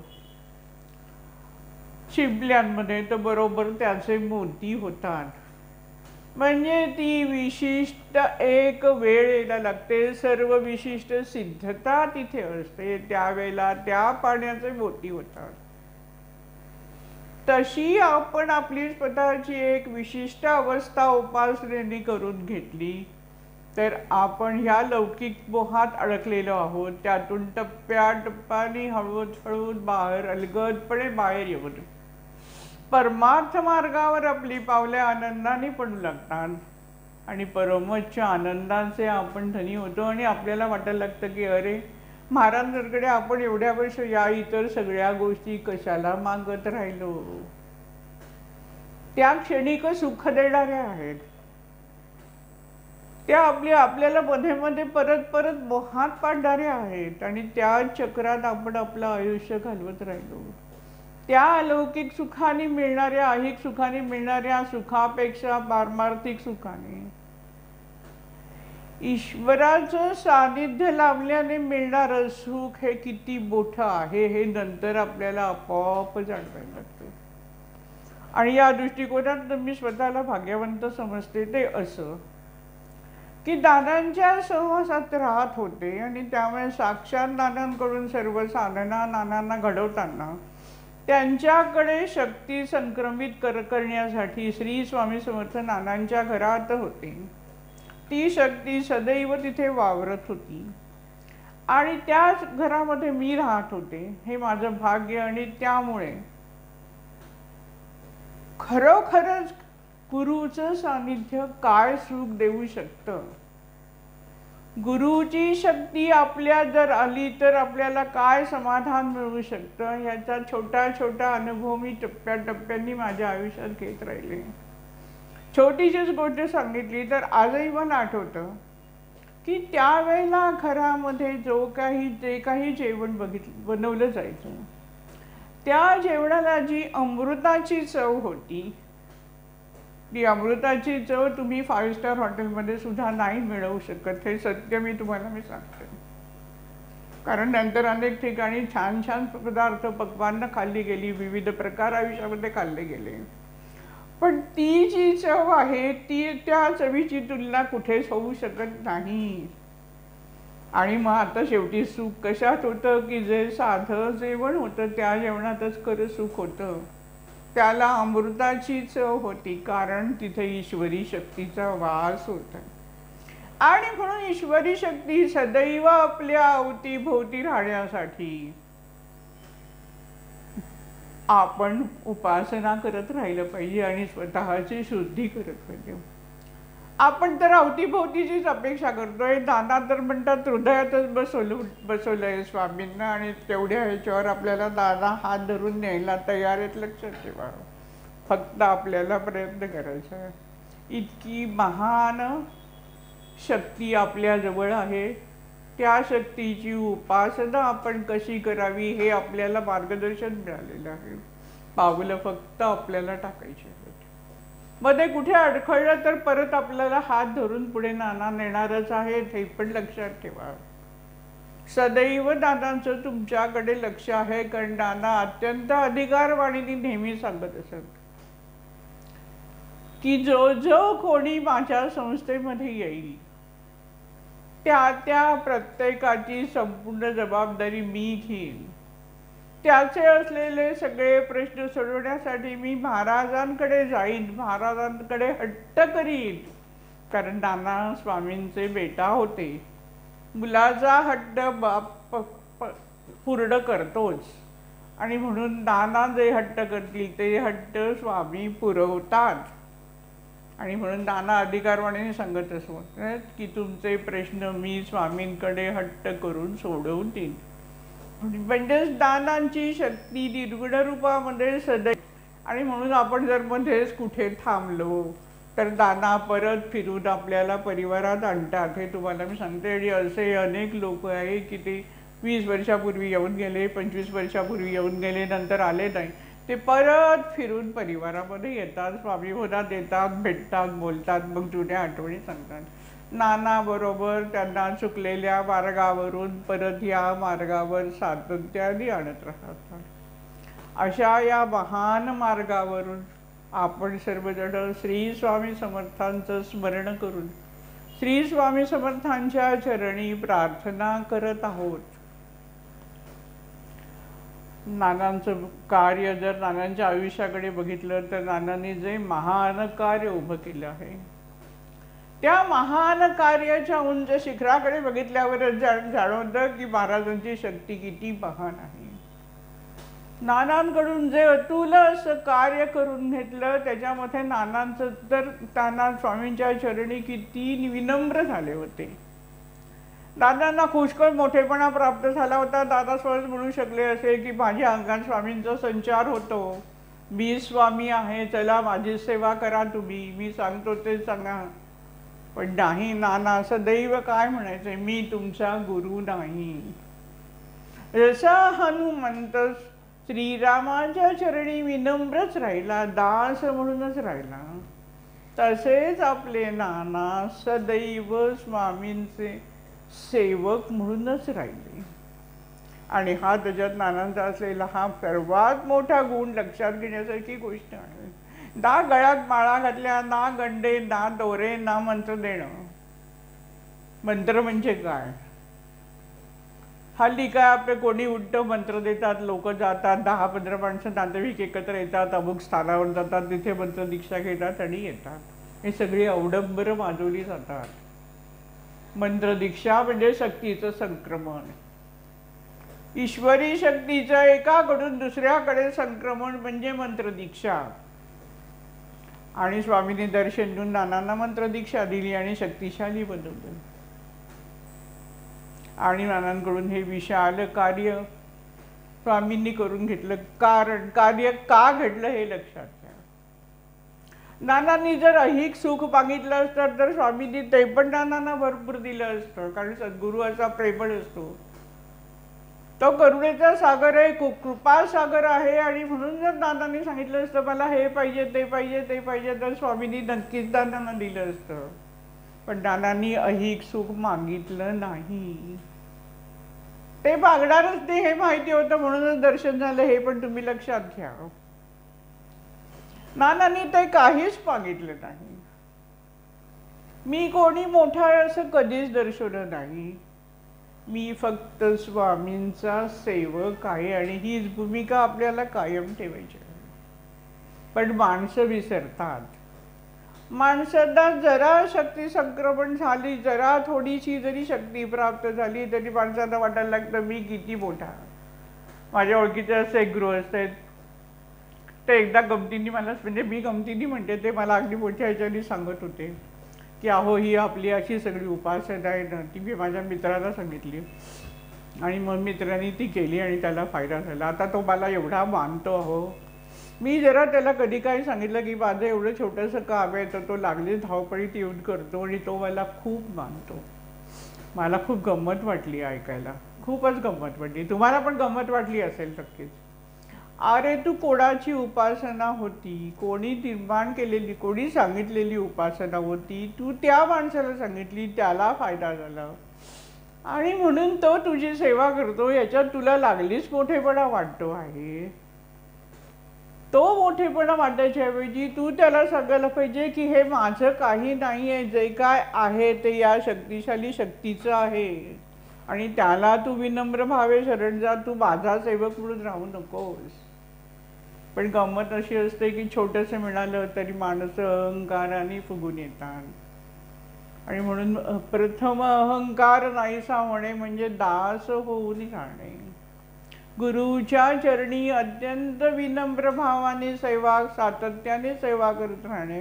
A: शिंपल्यांमध्ये तर बरोबर त्याचे मोती होतात. म्हणजे ती विशिष्ट एक वेळ यायला लागते, सर्व विशिष्ट सिद्धता तिथे असते, त्यावेळेला त्या पाण्याचे मोती होतात. तशी आपण आपली स्वतःची एक विशिष्ट अवस्था उपासनेने करून घेतली तर आपण ह्या लौकिक मोहात अडकलेलो आहोत, त्यातून टप्प्याटप्प्याने हळूहळू बाहेर अलगदपणे बाहेर येऊन परमार्थ मार्गावर आपली पावले आनंदाने पडू लागतात आणि परमोच्च आनंदाचे आपण धनी होतो. आणि आपल्याला वाटायला लागतं की अरे महाराजांकडे आपण एवढ्या वर्ष या इतर सगळ्या गोष्टी कशाला मागत राहिलो, त्या क्षणिक सुख देणाऱ्या आहेत, त्या आपल्याला मध्ये मध्ये परत परत मोहात पाडणाऱ्या आहेत आणि त्या चक्रात आपण आपलं आयुष्य घालवत राहिलो. त्या अलौकिक सुखाने मिळणाऱ्या ऐहिक सुखाने मिळणाऱ्या सुखापेक्षा पारमार्थिक सुखाने ईश्वराचं सानिध्य लाभल्याने मिळणारं सुख हे किती मोठं आहे हे नंतर आपल्याला आपोआप जाणवायला लागतं. आणि या दृष्टिकोनात मी स्वतःला भाग्यवंत समजते ते असं की दादांच्या सहवासात राहत होते आणि त्यामुळे साक्षात दादांकडून सर्व साधना नानांना घडवताना त्यांच्याकडे शक्ती संक्रमित करण्यासाठी श्री स्वामी समर्थ नानांच्या घरात होते. ती शक्ती सदैव तिथे वावरत होती आणि त्याच घरामध्ये मी राहत होते, हे माझं भाग्य. आणि त्यामुळे खरोखरच गुरुचं सानिध्य काय सुख देऊ शकतं, गुरुची शक्ती आपल्या जर आली तर आपल्याला काय समाधान मिळू शकतं, ह्याचा छोटा छोटा अनुभव मी टप्प्याटप्प्यांनी माझ्या आयुष्यात घेत राहिले. छोटीशीच गोष्ट सांगितली तर आजही मला आठवतं की त्यावेळेला घरामध्ये जे काही जेवण बनवलं जायचं त्या जेवणाला जी अमृताची चव होती, ती अमृताची चव तुम्ही 5 स्टार हॉटेलमध्ये सुद्धा नाही मिळवू शकत, हे सत्य मी तुम्हाला सांगते. कारण नंतर अनेक ठिकाणी छान छान पदार्थ पक्वान्न खाल्ली गेली, विविध प्रकार आयुष्यामध्ये खाल्ले गेले, पण ती जी चव आहे ती त्या चवीची तुलना कुठेच होऊ शकत नाही. आणि मग आता शेवटी सुख कशात होतं की जे साधं जेवण होतं त्या जेवणातच खरं सुख होतं, त्याला अमृताची चव होती, कारण तिथे ईश्वरी शक्तीचा वास होता. आणि म्हणून ईश्वरी शक्ती सदैव आपल्या अवतीभोवती राहण्यासाठी आपण उपासना करत राहिलं पाहिजे आणि स्वतःची शुद्धी करत पाहिजे. आपण तर अवतीभोवतीचीच अपेक्षा करतोय. दादा तर म्हणतात हृदयातच बसवलंय स्वामींना आणि तेवढ्या ह्याच्यावर आपल्याला दादा हात धरून न्यायला तयार आहेत, लक्षात ठेवा. फक्त आपल्याला प्रयत्न करायचा. इतकी महान शक्ती आपल्याजवळ आहे, त्या शक्तीची उपासना आपण कशी करावी हे आपल्याला मार्गदर्शन मिळालेलं आहे. पावलं फक्त आपल्याला टाकायची आहेत. मध्ये कुठे अडखळलं तर परत आपल्याला हात धरून पुढे नाना नेणारच आहेत, हे पण लक्षात ठेवा. सदैव दादांचं तुमच्याकडे लक्ष आहे, कारण दादा अत्यंत अधिकारवाणीने नेहमी सांगत असत की जो जो कोणी माझ्या संस्थेमध्ये येईल त्या प्रत्येकाची संपूर्ण जबाबदारी मी घेईन. त्याचे असलेले सगळे प्रश्न सोडवण्यासाठी मी महाराजांकडे जाईन, महाराजांकडे हट्ट करीन. कारण नाना स्वामींचे बेटा होते, मुलाचा हट्ट बाप पूर्ण करतोच आणि म्हणून नाना जे हट्ट करतील ते हट्ट स्वामी पुरवतात. आणि म्हणून नाना अधिकारवाणीने सांगत असत की तुमचे प्रश्न मी स्वामींकडे हट्ट करून सोडवून देईन. म्हणजेच दानांची शक्ती निर्गुण रूपामध्ये सदैव. आणि म्हणून आपण जर मध्येच कुठे थांबलो तर नाना परत फिरून आपल्याला परिवारात आणतात. हे तुम्हाला मी सांगते. आणि असे अनेक लोक आहे की ते 20 वर्षापूर्वी येऊन गेले, 25 वर्षापूर्वी येऊन गेले, नंतर आले नाही. ते परत फिरून परिवारामध्ये येतात, स्वामीभोधात येतात, भेटतात, बोलतात, मग जुन्या आठवणी सांगतात. नाना बरोबर त्यांना चुकलेल्या मार्गावरून परत या मार्गावर सातत्याने आणत राहतात. अशा या महान मार्गावरून आपण सर्वजण श्री स्वामी समर्थांचं स्मरण करून श्री स्वामी समर्थांच्या चरणी प्रार्थना करत आहोत. नानांचं कार्य जर नानांच्या आयुष्याकडे बघितलं तर नानांनी जे महान कार्य उभं केलं आहे, त्या महान कार्याच्या उंच शिखराकडे बघितल्यावरच जाणवतं की महाराजांची शक्ती किती महान आहे. नानांकडून जे अतुल असं कार्य करून घेतलं, त्याच्यामध्ये नानांचं तर नाना स्वामींच्या चरणी किती विनम्र झाले होते. दादांना पुष्कळ मोठेपणा प्राप्त झाला होता. दादा स्वतः म्हणू शकले असेल की माझ्या अंगात स्वामींचा संचार होतो, मी स्वामी आहे, चला माझी सेवा करा तुम्ही, मी सांगतो ते सांगा. पण नाही, नाना सदैव काय म्हणायचे, मी तुमचा गुरु नाही. जसा हनुमंत श्रीरामाच्या चरणी विनम्रच राहिला, दास म्हणूनच राहिला, तसेच आपले नाना सदैव स्वामींचे सेवक म्हणूनच राहिले. आणि हा त्याच्यात नानांचा असलेला हा सर्वात मोठा गुण लक्षात घेण्यासारखी गोष्ट आहे. ना गळ्यात माळा घातल्या, ना गंडे, ना दोरे, ना मंत्र देणं. मंत्र म्हणजे काय? हल्ली काय आपले कोणी उलटं मंत्र देतात, लोक जातात, 10-15 माणसं नातेवाईक एकत्र येतात, अमुक स्थानावर जातात, तिथे मंत्र दीक्षा घेतात आणि येतात. हे सगळी अवडंबर माजवली जातात. मंत्र दीक्षा म्हणजे शक्तीचं संक्रमण. ईश्वरी शक्तीचं एकाकडून दुसऱ्याकडे संक्रमण म्हणजे मंत्र दीक्षा. आणि स्वामींनी दर्शन देऊन नानांना मंत्र दीक्षा दिली आणि शक्तिशाली बनवलं. आणि नानांकडून हे विशाल कार्य स्वामींनी करून घेतलं. कारण कार्य का घडलं हे लक्षात घ्या. नानांनी जर अहिक सुख मागितलं असतं तर स्वामींनी ते पण नानांना भरपूर दिलं असतं. कारण सद्गुरू असा प्रेमळ असतो, तो करुणेचा सागर आहे, कृपा सागर आहे. आणि म्हणून जर नानांनी सांगितलं असतं मला हे पाहिजे, ते पाहिजे, ते पाहिजे, तर स्वामींनी नक्कीच नानांना दिलं असतं. पण नानांनी अहिक सुख मागितलं नाही. ते मागणारच नाही हे माहिती होतं, म्हणूनच दर्शन झालं. हे पण तुम्ही लक्षात घ्या. नानांनी ते काहीच मागितलं नाही. मी कोणी मोठा आहे असं कधीच दर्शवलं नाही. मी फक्त स्वामींचा सेवक आहे. आणि हीच भूमिका आपल्याला कायम ठेवायची आहे. पण माणसं विसरतात. माणसांना जरा शक्ती संक्रमण झाली, जरा थोडीशी जरी शक्ती प्राप्त झाली तरी माणसांना वाटायला लागतं मी किती मोठा. माझ्या ओळखीचे असे एक गृहस्थ आहेत, ते एकदा गमतीने मला, म्हणजे मी गमतीने म्हणते, ते मला अगदी मोठ्या ह्याच्याने सांगत होते की अहो ही आपली अशी सगळी उपासना आहे ना, ती मी माझ्या मित्राला सांगितली आणि मग मित्रांनी ती केली आणि त्याला फायदा झाला. आता तो मला एवढा मानतो. अहो मी जरा त्याला कधी काही सांगितलं की माझं एवढं छोटंसं काम आहे, तर तो लागली धावपळीत येऊन करतो आणि तो मला खूप मानतो. मला खूप गंमत वाटली ऐकायला, खूपच गंमत वाटली. तुम्हाला पण गंमत वाटली असेल नक्कीच. अरे तू कोणाची उपासना होती, कोणी निर्माण केलेली, कोणी सांगितलेली उपासना होती, तू त्या माणसाला सांगितली, त्याला फायदा झाला आणि म्हणून तो तुझी सेवा करतो. याच्यात तुला लागलीच मोठेपणा वाटतो आहे. तो मोठेपणा वाटायच्या ऐवजी तू त्याला सांगायला पाहिजे की हे माझं काही नाही आहे, जे काय आहे ते या शक्तिशाली शक्तीचं आहे आणि त्याला तू विनम्र भावे शरण जा. तू माझा सेवक म्हणून राहू नकोस. पण गंमत अशी असते की छोटंसं मिळालं तरी माणसं अहंकाराने फुगून येतात. आणि म्हणून प्रथम अहंकार नाहीसा होणे म्हणजे दास होऊन राहणे. गुरुच्या चरणी अत्यंत विनम्र भावाने सेवा, सातत्याने सेवा करत राहणे.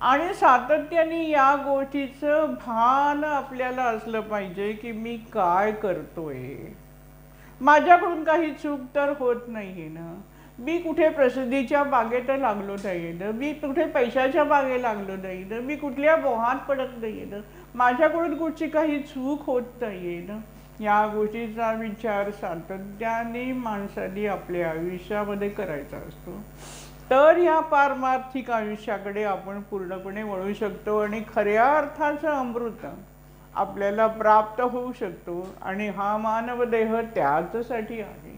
A: आणि सातत्याने या गोष्टीचं भान आपल्याला असलं पाहिजे की मी काय करतोय, माझ्याकडून काही चूक तर होत नाही ना, मी कुठे प्रसिद्धीच्या बागेत लागलो नाही ना, मी कुठे पैशाच्या बागे लागलो नाही ना, मी कुठल्या मोहात पडत नाहीये ना, माझ्याकडून कुठची काही चूक होत नाहीये ना. या गोष्टीचा विचार सातत्याने माणसाने आपल्या आयुष्यामध्ये करायचा असतो. तर या पारमार्थिक आयुष्याकडे आपण पूर्णपणे वळू शकतो आणि खऱ्या अर्थाचं अमृत आपल्याला प्राप्त होऊ शकतो. आणि हा मानव देह त्याचसाठी आहे,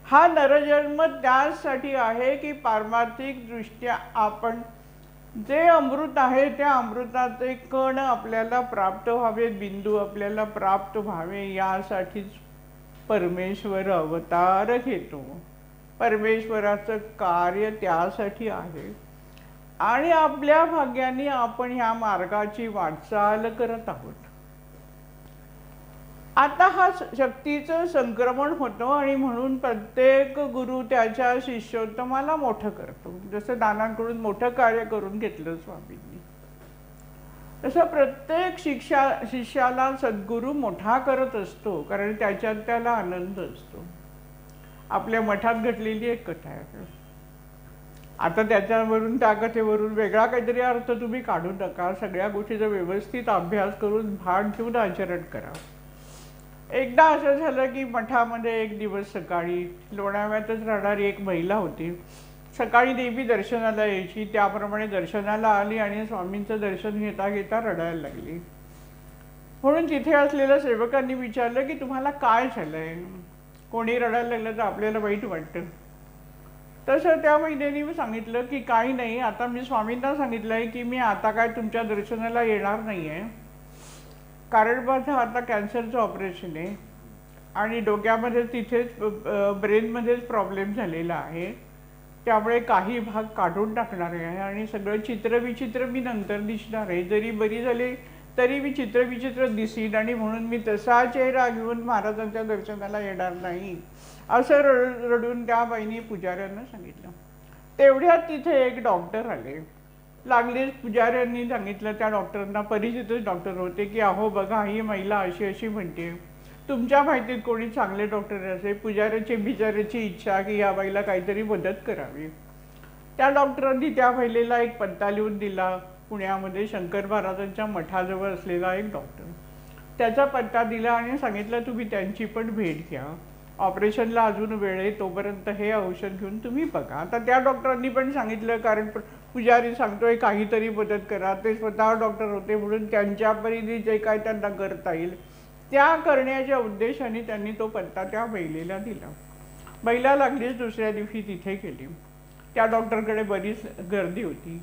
A: हा नरजन्म त्यासाठी आहे की पारमार्थिक दृष्ट्या आपण जे अमृत आहे त्या अमृताचे कण आपल्याला प्राप्त व्हावे, बिंदू आपल्याला प्राप्त व्हावे, यासाठीच परमेश्वर अवतार घेतो. परमेश्वराचं कार्य त्यासाठी आहे आणि आपल्या भाग्याने आपण ह्या मार्गाची वाटचाल करत आहोत. आता हा शक्तीचं संक्रमण होतं आणि म्हणून प्रत्येक गुरु त्याच्या शिष्योत्तमाला मोठं करतो. जसं दानांकडून मोठं कार्य करून घेतलं स्वामींनी, तसं प्रत्येक शिष्याला सद्गुरू मोठा करत असतो, कारण त्याच्यात त्याला आनंद असतो. आपल्या मठात घडलेली एक कथा आहे. आता त्याच्यावरून त्या कथेवरून वेगळा काहीतरी अर्थ तुम्ही काढू नका. सगळ्या गोष्टीचा व्यवस्थित अभ्यास करून भाग घेऊन आचरण करा. एकदा असं झालं की मठामध्ये एक दिवस सकाळी लोणावळ्यातच राहणारी एक महिला होती. सकाळी देवी दर्शनाला यायची, त्याप्रमाणे दर्शनाला आली आणि स्वामींचं दर्शन घेता घेता रडायला लागली. म्हणून तिथे असलेल्या सेवकांनी विचारलं की तुम्हाला काय झालंय? कोणी रडायला लागलं तर आपल्याला वाईट वाटतं. तसं त्या महिलेने सांगितलं की काही नाही, आता मी स्वामींना सांगितलंय की मी आता काय तुमच्या दर्शनाला येणार नाहीये, कारण माझं आता कॅन्सरचं ऑपरेशन आहे आणि डोक्यामध्ये तिथेच ब्रेनमध्येच प्रॉब्लेम झालेला आहे, त्यामुळे काही भाग काढून टाकणार आहे आणि सगळं चित्रविचित्र मी नंतर दिसणार आहे. जरी बरी झाली तरी मी चित्रविचित्र दिसीन आणि म्हणून मी तसा चेहरा घेऊन महाराजांच्या दर्शनाला येणार नाही, असं रडून त्या बाईंनी पुजाऱ्यांना सांगितलं. तेवढ्यात तिथे एक डॉक्टर आले. लागलीच पुजाऱ्यांनी सांगितलं, त्या डॉक्टरांना परिचितच डॉक्टर होते, की अहो बघा ही महिला अशी अशी म्हणते, तुमच्या माहितीत कोणी चांगले डॉक्टर असेल? पुजाऱ्याची बिचाऱ्याची इच्छा की या बाईला काहीतरी मदत करावी. त्या डॉक्टरांनी त्या महिलेला एक पत्ता लिहून दिला. पुण्यामध्ये शंकर महाराजांच्या मठाजवळ असलेला एक डॉक्टर, त्याचा पत्ता दिला आणि सांगितलं तुम्ही त्यांची पण भेट घ्या. ऑपरेशनला अजून वेळ आहे, तोपर्यंत हे औषध घेऊन तुम्ही बघा. आता त्या डॉक्टरांनी पण सांगितलं, कारण पुजारी सांगतोय काहीतरी मदत करा. ते स्वतः डॉक्टर होते म्हणून त्यांच्या परीने जे काय त्यांना करता येईल त्या करण्याच्या उद्देशाने त्यांनी तो पत्ता त्या महिलेला दिला. महिला लागलीच दुसऱ्या दिवशी तिथे गेली. त्या डॉक्टरकडे बरीच गर्दी होती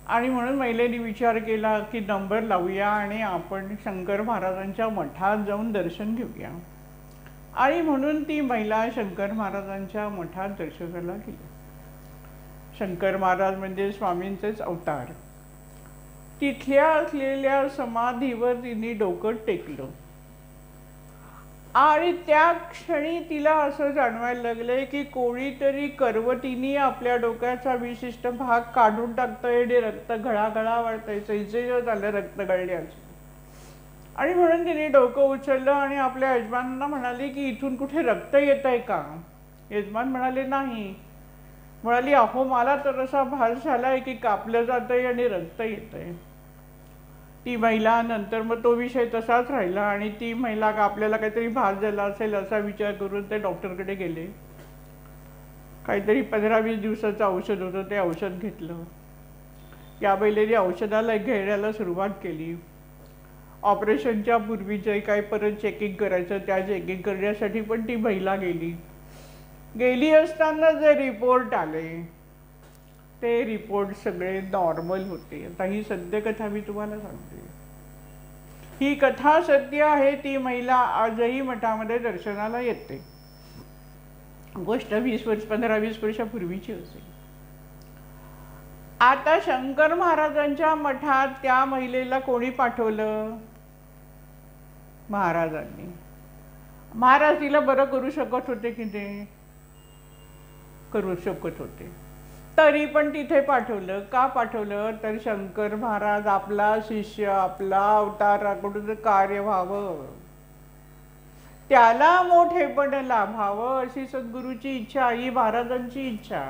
A: आणि म्हणून महिलेने विचार केला की नंबर लावूया आणि आपण शंकर महाराजांच्या मठात जाऊन दर्शन घेऊया. आणि म्हणून ती महिला शंकर महाराजांच्या मठात दर्शनाला गेली. शंकर महाराज म्हणजे स्वामींचेच अवतार. तिथल्या असलेल्या समाधीवर तिने डोकं टेकलं आणि त्या क्षणी तिला असं जाणवायला लागलंय की कोणीतरी करवतीने आपल्या डोक्याचा विशिष्ट भाग काढून टाकतंय आणि रक्त घळाघळा वाढतंय, सैसेच झालं रक्त गळण्याचं. आणि म्हणून तिने डोकं उचललं आणि आपल्या यजमानांना म्हणाली की इथून कुठे रक्त येत आहे का? यजमान म्हणाले नाही. म्हणाली अहो मला तर असा भास झालाय की कापलं जातंय आणि रक्त येतंय. ती महिला नंतर मग तो विषय तसाच राहिला आणि ती महिला का आपल्याला काहीतरी भास झाला असेल असा विचार करून ते डॉक्टरकडे गेले. काहीतरी 15-20 दिवसाचं औषध होतं, ते औषध घेतलं. या महिलेने औषधाला घेण्याला सुरुवात केली. ऑपरेशनच्या पूर्वी जे काही परत चेकिंग करायचं त्या चेकिंग करण्यासाठी पण ती महिला गेली असताना जे रिपोर्ट आले ते रिपोर्ट सगळे नॉर्मल होते. आता ही सत्य कथा मी तुम्हाला सांगते. ही कथा सत्य आहे. ती महिला आजही मठामध्ये दर्शनाला येते. गोष्ट 15-20 वर्षापूर्वीची असेल. आता शंकर महाराजांच्या मठात त्या महिलेला कोणी पाठवलं? महाराजांनी. महाराज तिला बरं करू शकत होते की ते करू शकत होते, तरी पण तिथे पाठवलं. का पाठवलं? तर शंकर महाराज आपला शिष्य, आपला अवताराकडून कार्य व्हावं. त्याला मोठेपण लाभावं अशी सद्गुरूची इच्छा, आई महाराजांची इच्छा.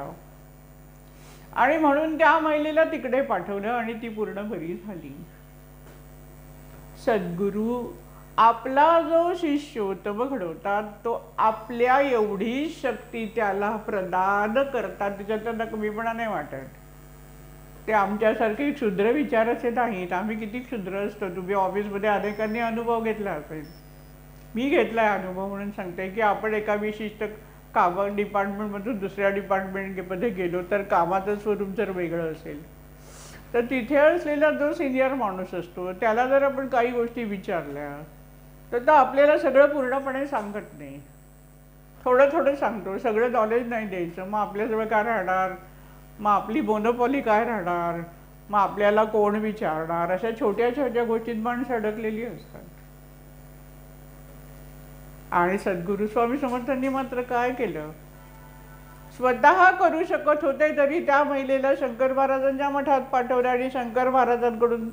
A: आणि म्हणून त्या महिलेला तिकडे पाठवलं आणि ती पूर्ण बरी झाली. सद्गुरू आपला जो शिष्योत्तम घडवतात तो आपल्या एवढी शक्ती त्याला प्रदान करतात, त्याच्यात त्यांना कमीपणा नाही वाटत. ते आमच्यासारखे क्षुद्र विचाराचे नाहीत. आम्ही किती क्षुद्र असतो. तुम्ही ऑफिसमध्ये अनेकांनी अनुभव घेतला असेल. मी घेतलाय अनुभव म्हणून सांगते की आपण एका विशिष्ट डिपार्टमेंटमधून दुसऱ्या डिपार्टमेंटमध्ये गेलो तर कामाचं स्वरूप जर वेगळं असेल तर तिथे असलेला जो सिनियर माणूस असतो त्याला जर आपण काही गोष्टी विचारल्या तर आपल्याला सगळं पूर्णपणे सांगत नाही, थोडं थोडं सांगतो, सगळं नॉलेज नाही द्यायचं. मग आपल्याजवळ काय राहणार, मग आपली मोनोपॉली काय राहणार, मग आपल्याला कोण विचारणार, अशा छोट्या छोट्या गोष्टीत माणसं अडकलेली असतात. आणि सद्गुरू स्वामी समर्थांनी मात्र काय केलं, स्वतः करू शकत होते तरी त्या महिलेला शंकर महाराजांच्या मठात पाठवलं आणि शंकर महाराजांकडून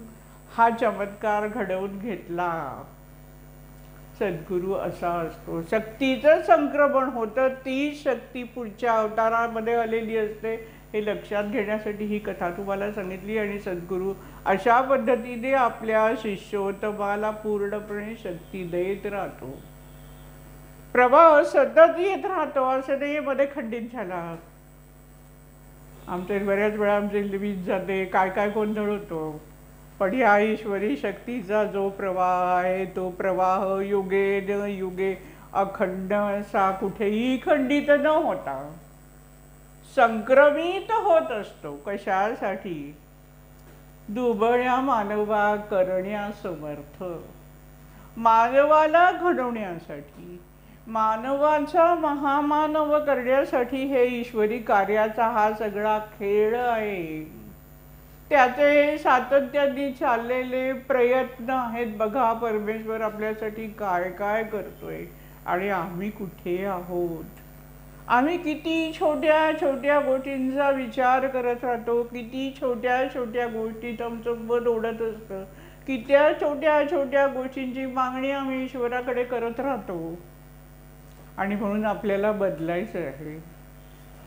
A: हा चमत्कार घडवून घेतला. सद्गुरू असा असतो. शक्तीचं संक्रमण होतं, ती शक्ती पुढच्या अवतारामध्ये आलेली असते हे लक्षात घेण्यासाठी ही कथा तुम्हाला सांगितली. आणि सद्गुरू अशा पद्धतीने आपल्या शिष्योत्तमाला पूर्णपणे शक्ती देत राहतो. प्रभाव सतत येत राहतो, असं नाही मध्ये खंडित झाला. आमच्या बऱ्याच वेळा आमचे वीज जाते, काय काय गोंधळ होतो. पण ह्या ईश्वरी शक्तीचा जो प्रवाह आहे तो प्रवाह युगे न युगे अखंड असा कुठेही खंडित न होता संक्रमित होत असतो. कशासाठी, दुबळ्या मानवा करण्या समर्थ, मानवाला घडवण्यासाठी, मानवाचा महामानव करण्यासाठी हे ईश्वरी कार्याचा हा सगळा खेळ आहे. त्याचे सातत्याने चाललेले प्रयत्न आहेत. बघा परमेश्वर आपल्यासाठी काय काय करतोय आणि आम्ही कुठे आहोत. आम्ही किती छोट्या छोट्या गोष्टींचा विचार करत राहतो, किती छोट्या छोट्या गोष्टीत आमचं मन ओढत असतं, किती छोट्या छोट्या गोष्टींची मागणी आम्ही ईश्वराकडे करत राहतो. आणि म्हणून आपल्याला बदलायचं आहे.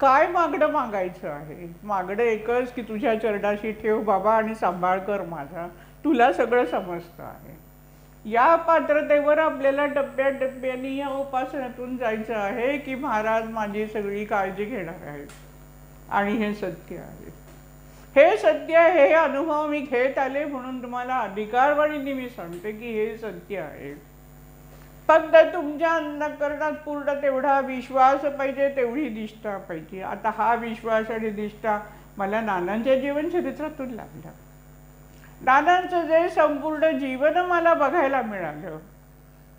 A: काय मागणं मागायचं आहे, मागणं एकच की तुझ्या चरणाशी ठेव बाबा आणि सांभाळ कर माझा, तुला सगळं समजतं आहे. या पात्रतेवर आपल्याला टप्प्याटप्प्याने या उपासनातून जायचं आहे की महाराज माझी सगळी काळजी घेणार आहेत आणि हे सत्य आहे. हे सत्य, हे अनुभव मी घेत आले म्हणून तुम्हाला अधिकारवाणीने मी सांगते की हे सत्य आहे. फक्त तुमच्या अंतःकरणात पूर्ण तेवढा विश्वास पाहिजे, तेवढी निष्ठा पाहिजे. आता हा विश्वास आणि निष्ठा मला नानांच्या जीवनचरित्रातून लागला. नानांचं जे संपूर्ण जीवन मला बघायला मिळालं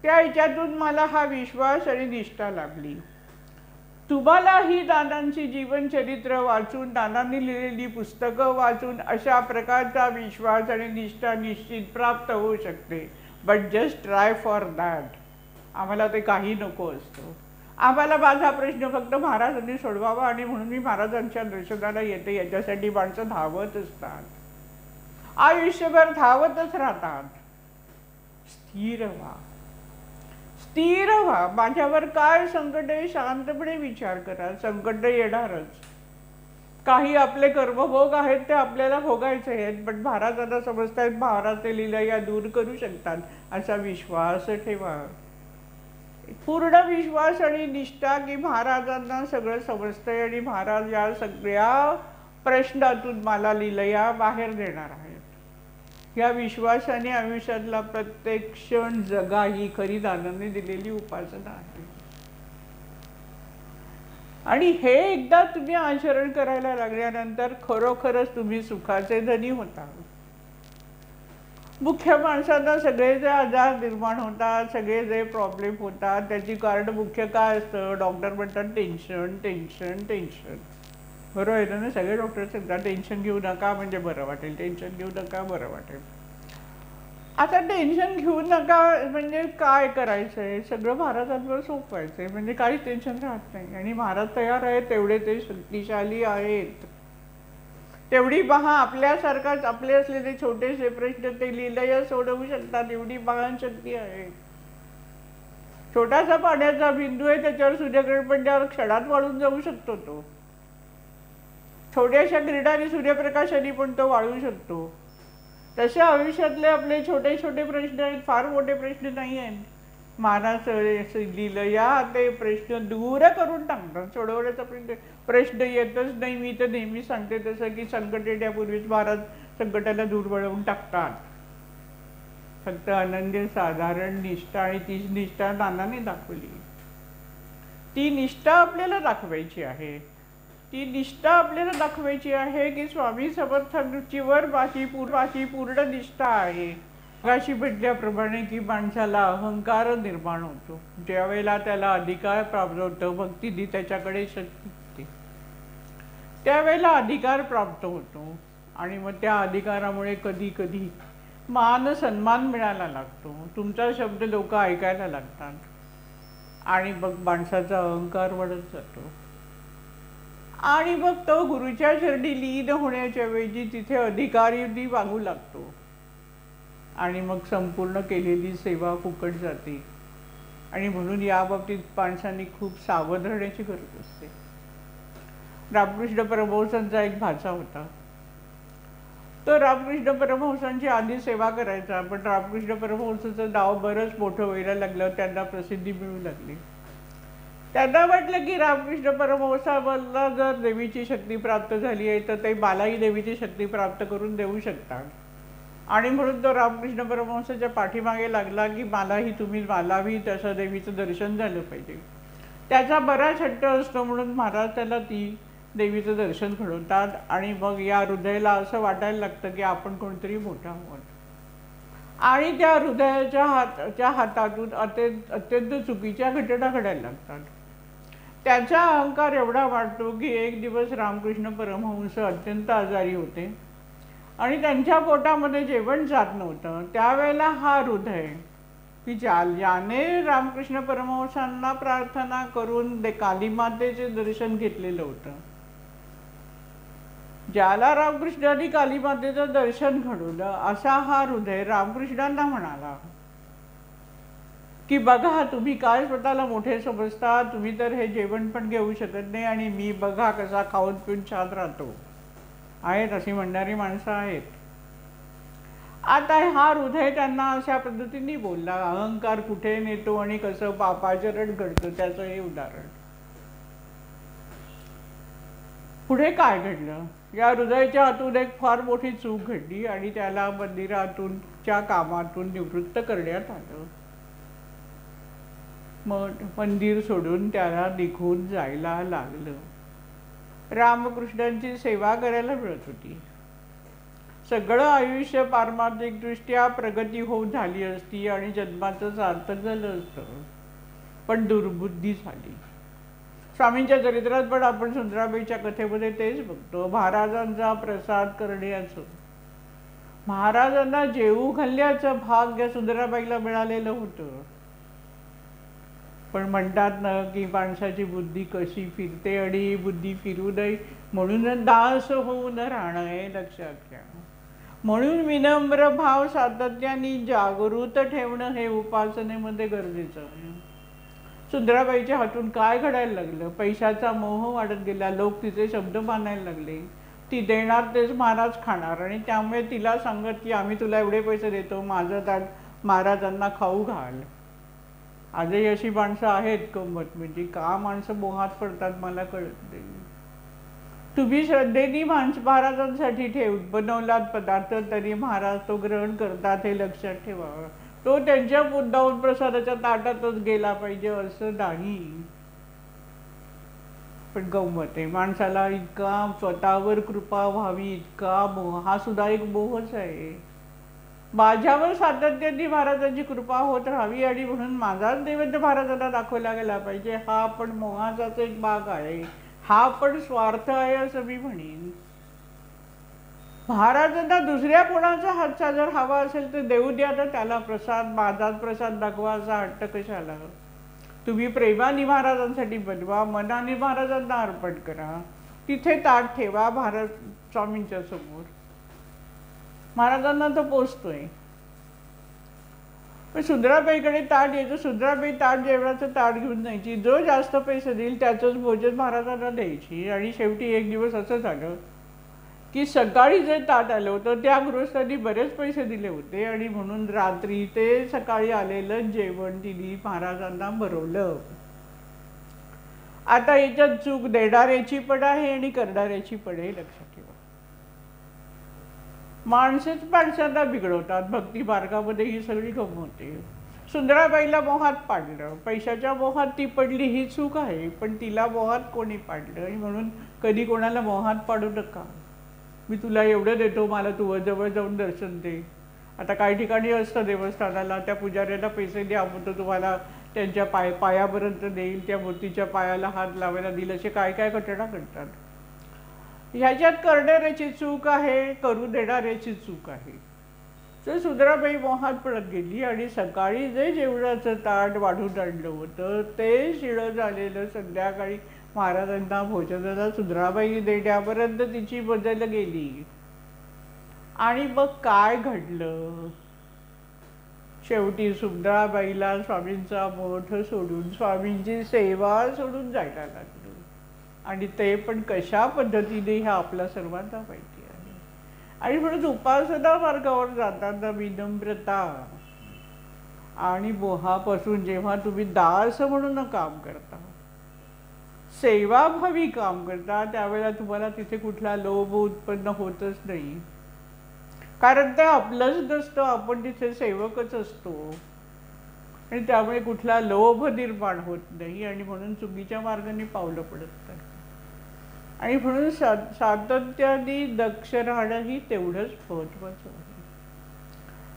A: त्या ह्याच्यातून मला हा विश्वास आणि निष्ठा लाभली. तुम्हाला ही नानांची जीवनचरित्र वाचून, नानांनी लिहिलेली पुस्तकं वाचून अशा प्रकारचा विश्वास आणि निष्ठा निश्चित प्राप्त होऊ शकते. But just try for that. आम्हाला ते काही नको असतं. आम्हाला माझा प्रश्न फक्त महाराजांनी सोडवावा आणि म्हणून मी महाराजांच्या दर्शनाला येते. याच्यासाठी माणसं धावत असतात, आयुष्यभर धावतच राहतात. स्थिर व्हा, स्थिर व्हा. माझ्यावर काय संकट आहे शांतपणे विचार करा. संकट येणारच. काही आपले कर्मभोग आहेत ते आपल्याला भोगायचे आहेत, पण महाराजांना समजतात महाराज ते लीला दूर करू शकतात असा विश्वास ठेवा. पूर्ण विश्वास आणि निष्ठा की महाराजांना सगळं समजतंय आणि महाराज या सगळ्या प्रश्नातून मला लीलया बाहेर देणार आहेत. या विश्वासाने आयुष्यातला प्रत्येक क्षण जगा ही खरी दानाने दिलेली उपासना आहे. आणि हे एकदा तुम्ही आचरण करायला लागल्यानंतर खरोखरच तुम्ही सुखाचे धनी होता. मुख्य माणसांना सगळे जे आजार निर्माण होतात, सगळे जे प्रॉब्लेम होतात त्याची कारण मुख्य काय असतं, डॉक्टर म्हणतात टेन्शन टेन्शन टेन्शन. बरोबर आहे ना, सगळे डॉक्टर सांगतात टेन्शन घेऊ नका म्हणजे बरं वाटेल, टेन्शन घेऊ नका बरं वाटेल. आता टेन्शन घेऊ नका म्हणजे काय करायचं आहे, सगळं महाराजांवर सोपवायचं आहे म्हणजे काहीच टेन्शन राहत नाही. आणि महाराज तयार आहेत, तेवढे ते शक्तिशाली आहेत. तेवढी पहा आपल्यासारखाच आपले असलेले छोटेसे प्रश्न ते लीलया सोडवू शकतात, एवढी महान शक्ती आहे. छोटासा पाण्याचा बिंदू आहे, त्याच्यावर सूर्यकिरण पडल्यावर क्षणात वाळून जाऊ शकतो तो. छोट्याशा किरणाने सूर्यप्रकाशाने पण तो वाळू शकतो. तसे आयुष्यातले आपले छोटे छोटे प्रश्न आहेत, फार मोठे प्रश्न नाही आहेत. मानस लिहिलं ते प्रश्न दूर करून टाकतात. सोडवण्याचा प्रश्न येतच नाही. मी तर नेहमी सांगते तसं की संकट येण्यापूर्वीच महाराज संकटाला दूर वळवून टाकतात. फक्त अनन्य साधारण निष्ठा आणि तीच निष्ठा नानाने दाखवली. ती निष्ठा आपल्याला दाखवायची आहे. ती निष्ठा आपल्याला दाखवायची आहे की स्वामी समर्थांचीवर माझी पूर्ण निष्ठा आहे. मगाशी म्हटल्याप्रमाणे की माणसाला अहंकार निर्माण होतो ज्या वेळेला त्याला अधिकार प्राप्त होतो. भक्तीने त्याच्याकडे शक्ती होते त्यावेळेला अधिकार प्राप्त होतो. आणि मग त्या अधिकारामुळे कधी कधी मान सन्मान मिळायला लागतो. तुमचा शब्द लोक ऐकायला लागतात आणि मग माणसाचा अहंकार वाढत जातो. आणि मग तो गुरुच्या चरणी लीन होण्याच्या वेळी तिथे अधिकारी वागू लागतो आणि मग संपूर्ण केलेली सेवा फुकट जाते. आणि म्हणून या बाबतीत माणसांनी खूप सावध राहण्याची गरज असते. रामकृष्ण परमहंसांचा एक भाचा होता. तो रामकृष्ण परमहंसांची आधी सेवा करायचा, पण रामकृष्ण परमहंसाचं नाव बरंच मोठं व्हायला लागलं. त्यांना प्रसिद्धी मिळू लागली. त्यांना वाटलं की रामकृष्ण परमहंसाला जर देवीची शक्ती प्राप्त झाली आहे तर ते मलाही देवीची शक्ती प्राप्त करून देऊ शकतात. आणि म्हणून तो रामकृष्ण परमहंसाच्या पाठीमागे लागला की मलाही तसं देवीचं दर्शन झालं पाहिजे. त्याचा बराच हट्ट असतो म्हणून महाराज त्याला ती देवीचं दर्शन घडवतात. आणि मग या हृदयाला असं वाटायला लागतं की आपण कोणतरी मोठा आहोत. आणि त्या हृदयाच्या हातातून अत्यंत चुकीच्या घटना घडायला लागतात. त्याचा अहंकार एवढा वाढतो की एक दिवस रामकृष्ण परमहंस अत्यंत आजारी होते आणि त्यांच्या पोटामध्ये जेवण जात नव्हतं. त्यावेळेला हा हृदय की ज्याने रामकृष्ण परमहंसांना प्रार्थना करून कालीमातेचे दर्शन घेतलेलं होतं, ज्याला रामकृष्णांनी कालीमातेचं दर्शन घडवलं, असा हा हृदय रामकृष्णांना म्हणाला की बघा तुम्ही काय स्वतःला मोठे समजता, तुम्ही तर हे जेवण पण घेऊ शकत नाही आणि मी बघा कसा खाऊन पिऊन छान राहतो. आहेत अशी म्हणणारी माणसं आहेत. आता हा हृदय त्यांना अशा पद्धतीने बोलला. अहंकार कुठे नेतो आणि कसं पापाचरण घडतं त्याचं हे उदाहरण. पुढे काय घडलं? या हृदयाच्या हातून एक फार मोठी चूक घडली आणि त्याला मंदिरातूनच्या कामातून निवृत्त करण्यात आलं. मग मंदिर सोडून त्याला निघून जायला लागलं. रामकृष्णांची सेवा करायला मिळत होती. सगळं आयुष्य पारमार्थिकदृष्ट्या प्रगती होऊन झाली असती आणि जन्माचं सार्थक झालं असतं, पण दुर्बुद्धी झाली. स्वामींच्या चरित्रात पण आपण सुंदराबाईच्या कथेमध्ये तेच बघतो. महाराजांचा प्रसाद करण्याचं, महाराजांना जेवू घालण्याचं भाग्य सुंदराबाईला मिळालेलं होतं. पण म्हणतात ना की माणसाची बुद्धी कशी फिरते आणि ही बुद्धी फिरू नये म्हणून दास होऊन राहणं हे लक्षात घ्या. म्हणून विनम्र भाव सातत्याने जागृत ठेवणं हे उपासनेमध्ये गरजेचं आहे. सुंदराबाईच्या हातून काय घडायला लागलं? पैशाचा मोह वाढत गेला. लोक तिचे शब्द मानायला लागले. ती देणार तेच महाराज खाणार आणि त्यामुळे तिला सांगत की आम्ही तुला एवढे पैसे देतो, माझं ताट महाराजांना खाऊ घाल. आजही अशी माणसं आहेत गंमत म्हणजे. का माणसं मोहात पडतात मला कळत नाही. तुम्ही श्रद्धेने महाराजांसाठी बनवलात पदार्थ तरी महाराज तो ग्रहण करतात हे लक्षात ठेवा. तो त्यांच्या मुद्दाहून प्रसादाच्या ताटातच गेला पाहिजे असं नाही. पण गंमत आहे, माणसाला इतका स्वतःवर कृपा व्हावी इतका मोह, हा सुद्धा एक मोहच आहे. माझ्यावर सातत्याने महाराजांची कृपा होत राहावी आणि म्हणून माझाच नैवेद्य महाराजांना दाखवला गेला पाहिजे, हा पण मोहाचाच एक भाग आहे. हा पण स्वार्थ आहे असं मी म्हणेन. महाराजांना दुसऱ्या कोणाचा हातचा जर हवा असेल तर देऊ द्या, तर त्याला प्रसाद, माझाच प्रसाद दाखवा असा हट्ट कशाला? तुम्ही प्रेमाने महाराजांसाठी बनवा, मनाने महाराजांना अर्पण करा, तिथे ताट ठेवा महाराज स्वामींच्या समोर. महाराजांना तो पोचतोय. पण सुंदराबाईकडे ताट यायचं, सुंदराबाई ताट जेवणाचं ताट घेऊन जायची, जो जास्त पैसे देईल त्याचंच भोजन महाराजांना द्यायची. आणि शेवटी एक दिवस असं झालं की सकाळी जे ताट आलं होतं त्या गृहस्थांनी बरेच पैसे दिले होते आणि म्हणून रात्री ते सकाळी आलेलं जेवण तिने महाराजांना भरवलं. आता याच्यात चूक देणाऱ्याची पण आहे आणि करणाऱ्याची पण आहे, लक्षात ठेवा. माणसेच माणसांना बिघडवतात. भक्ती मार्गामध्ये ही सगळी गंमत. सुंदराबाईला मोहात पाडलं, पैशाच्या मोहात ती पडली, ही चूक आहे. पण तिला मोहात कोणी पाडलं? आणि म्हणून कधी कोणाला मोहात पाडू नका. मी तुला एवढं देतो, मला तू जवळ जाऊन दर्शन दे. आता काही ठिकाणी असतं देवस्थानाला, त्या पुजाऱ्याला पैसे द्या म्हणतो, तुम्हाला त्यांच्या पायापर्यंत देईल, त्या मूर्तीच्या पायाला हात लावायला देईल, असे काय काय घटना घडतात. ह्याच्यात करणाऱ्याची चूक आहे, करू देणाऱ्याची चूक आहे. तर सुंदराबाई मोहात पडत गेली आणि सकाळी जे जेवणाचं ताट वाढून आणलं होतं ते शिळं झालेलं संध्याकाळी महाराजांना भोजनाला सुंदराबाई देण्यापर्यंत तिची बदल गेली. आणि मग काय घडलं? शेवटी सुंदराबाईला स्वामींचा मठ सोडून, स्वामींची सेवा सोडून जायला लागलं. आणि ते पण कशा पद्धतीने हे आपल्या सर्वांना माहिती आहे. आणि म्हणून उपासना मार्गावर जाताना विनम्रता आणि मोहापासून जेव्हा तुम्ही दास म्हणून काम करता, सेवाभावी काम करता, त्यावेळेला तुम्हाला तिथे कुठला लोभ उत्पन्न होतच नाही. कारण ते आपलंच नसतं, आपण तिथे सेवकच असतो. आणि त्यामुळे कुठला लोभ निर्माण होत नाही आणि म्हणून चुकीच्या मार्गाने पावलं पडत नाही. आणि म्हणून सातत्याने दक्ष राहणंही तेवढंच महत्त्वाचं आहे.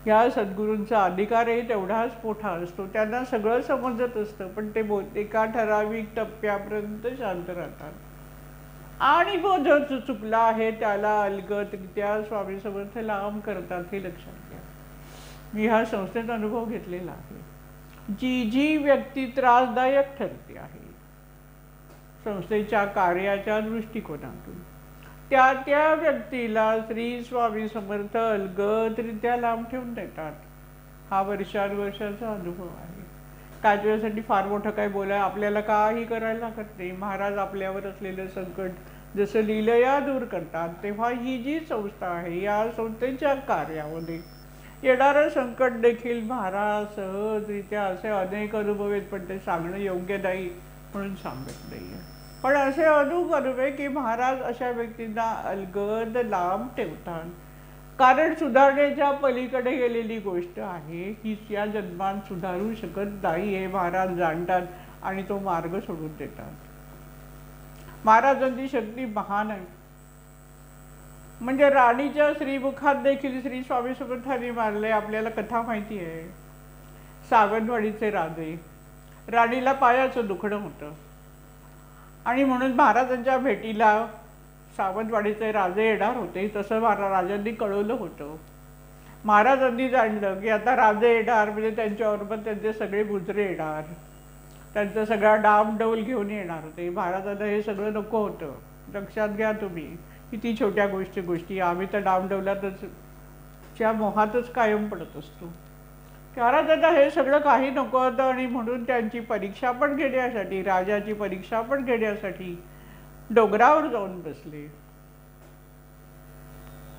A: या सद्गुरूंचा अधिकारही तेवढाच मोठा असतो. त्यांना सगळं समजत असतं, पण ते एका ठराविक टप्प्यापर्यंत शांत राहतात. आणि जो चुकला आहे त्याला अलगदरित्या स्वामी समर्थ लांब करतात, हे लक्षात घ्या. मी हा संस्थेत अनुभव घेतलेला आहे. जी जी व्यक्ती त्रासदायक ठरते आहे संस्थेच्या कार्याच्या दृष्टिकोनातून, त्या त्या व्यक्तीला श्री स्वामी समर्थ अलगदरित्या लांब ठेवून देतात. हा वर्षानुवर्षाचा अनुभव आहे. काही वेळेसाठी फार मोठं काही बोलाय आपल्याला काही करायला लागत नाही. महाराज आपल्यावर असलेलं संकट जसं लीलया दूर करतात, तेव्हा ही जी संस्था आहे या संस्थेच्या कार्यामध्ये येणारं संकट देखील महाराज सहजरित्या, असे अनेक अनुभव आहेत पण ते सांगणं योग्य नाही म्हणून सांगत नाही. पण असे अनुभव आहे की महाराज अशा व्यक्तींना अलगद लांब ठेवतात. कारण सुधारण्याच्या पलीकडे गेलेली गोष्ट आहे, ही या जन्मात सुधारू शकत नाही हे महाराज जाणतात आणि तो मार्ग सोडून देतात. महाराजांची शक्ती महान आहे. म्हणजे राणीच्या श्रीमुखात देखील श्री स्वामी समर्थांनी मारले. आपल्याला कथा माहिती आहे. सावंतवाडीचे राजे, राणीला पायाचं दुखणं होतं आणि म्हणून महाराजांच्या भेटीला सावंतवाडीचे राजे येणार होते. तसं राजांनी कळवलं होतं. महाराजांनी जाणलं की आता राजे येणार म्हणजे त्यांच्याबरोबर त्यांचे सगळे बुजरे येणार, त्यांचा सगळा डामडौल घेऊन येणार होते. महाराजांना हे सगळं नको होतं. लक्षात घ्या तुम्ही, किती छोट्या गोष्टी आम्ही तर डामडौलातच च्या मोहातच कायम पडत असतो. महाराजांना हे सगळं काही नको होतं आणि म्हणून त्यांची परीक्षा पण घेण्यासाठी, राजाची परीक्षा पण घेण्यासाठी डोंगरावर जाऊन बसले.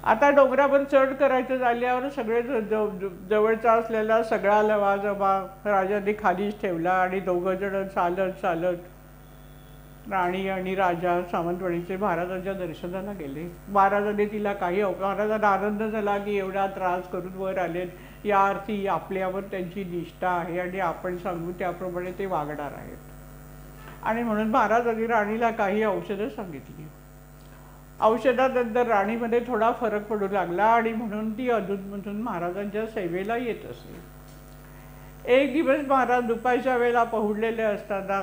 A: आता डोंगरावर चढ करायचं झाल्यावर सगळे जवळचा असलेला सगळा लवाजमा राजाने खालीच ठेवला आणि दोघं जण चालत चालत राणी आणि राजा सावंतवाडीचे महाराजांच्या दर्शनाला गेले. महाराजांनी तिला महाराजांना आनंद झाला की एवढा त्रास करून वर आलेत, या अर्थी आपल्यावर त्यांची निष्ठा आहे आणि आपण सांगू त्याप्रमाणे ते वागणार आहेत. आणि म्हणून महाराजांनी राणीला काही औषधं सांगितली. औषधानंतर राणीमध्ये थोडा फरक पडू लागला आणि म्हणून ती अधूनमधून महाराजांच्या सेवेला येत असे. एक दिवस महाराज दुपारच्या वेळेला पहुडलेले असताना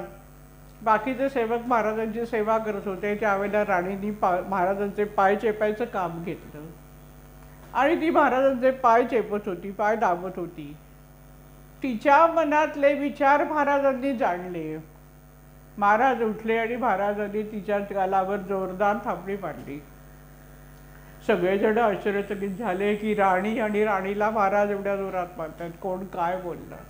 A: बाकीचे सेवक महाराजांची सेवा करत होते. त्यावेळेला राणींनी महाराजांचे पाय चेपायचं काम घेतलं आणि ती महाराजांचे पाय चेपत होती, पाय दाबत होती. तिच्या मनातले विचार महाराजांनी जाणले. महाराज उठले आणि महाराजांनी तिच्या गालावर जोरदार थापडी मारली. सगळेजण आश्चर्यचकित झाले की राणी आणि राणीला महाराज एवढ्या जोरात मारतात, कोण काय बोलणार.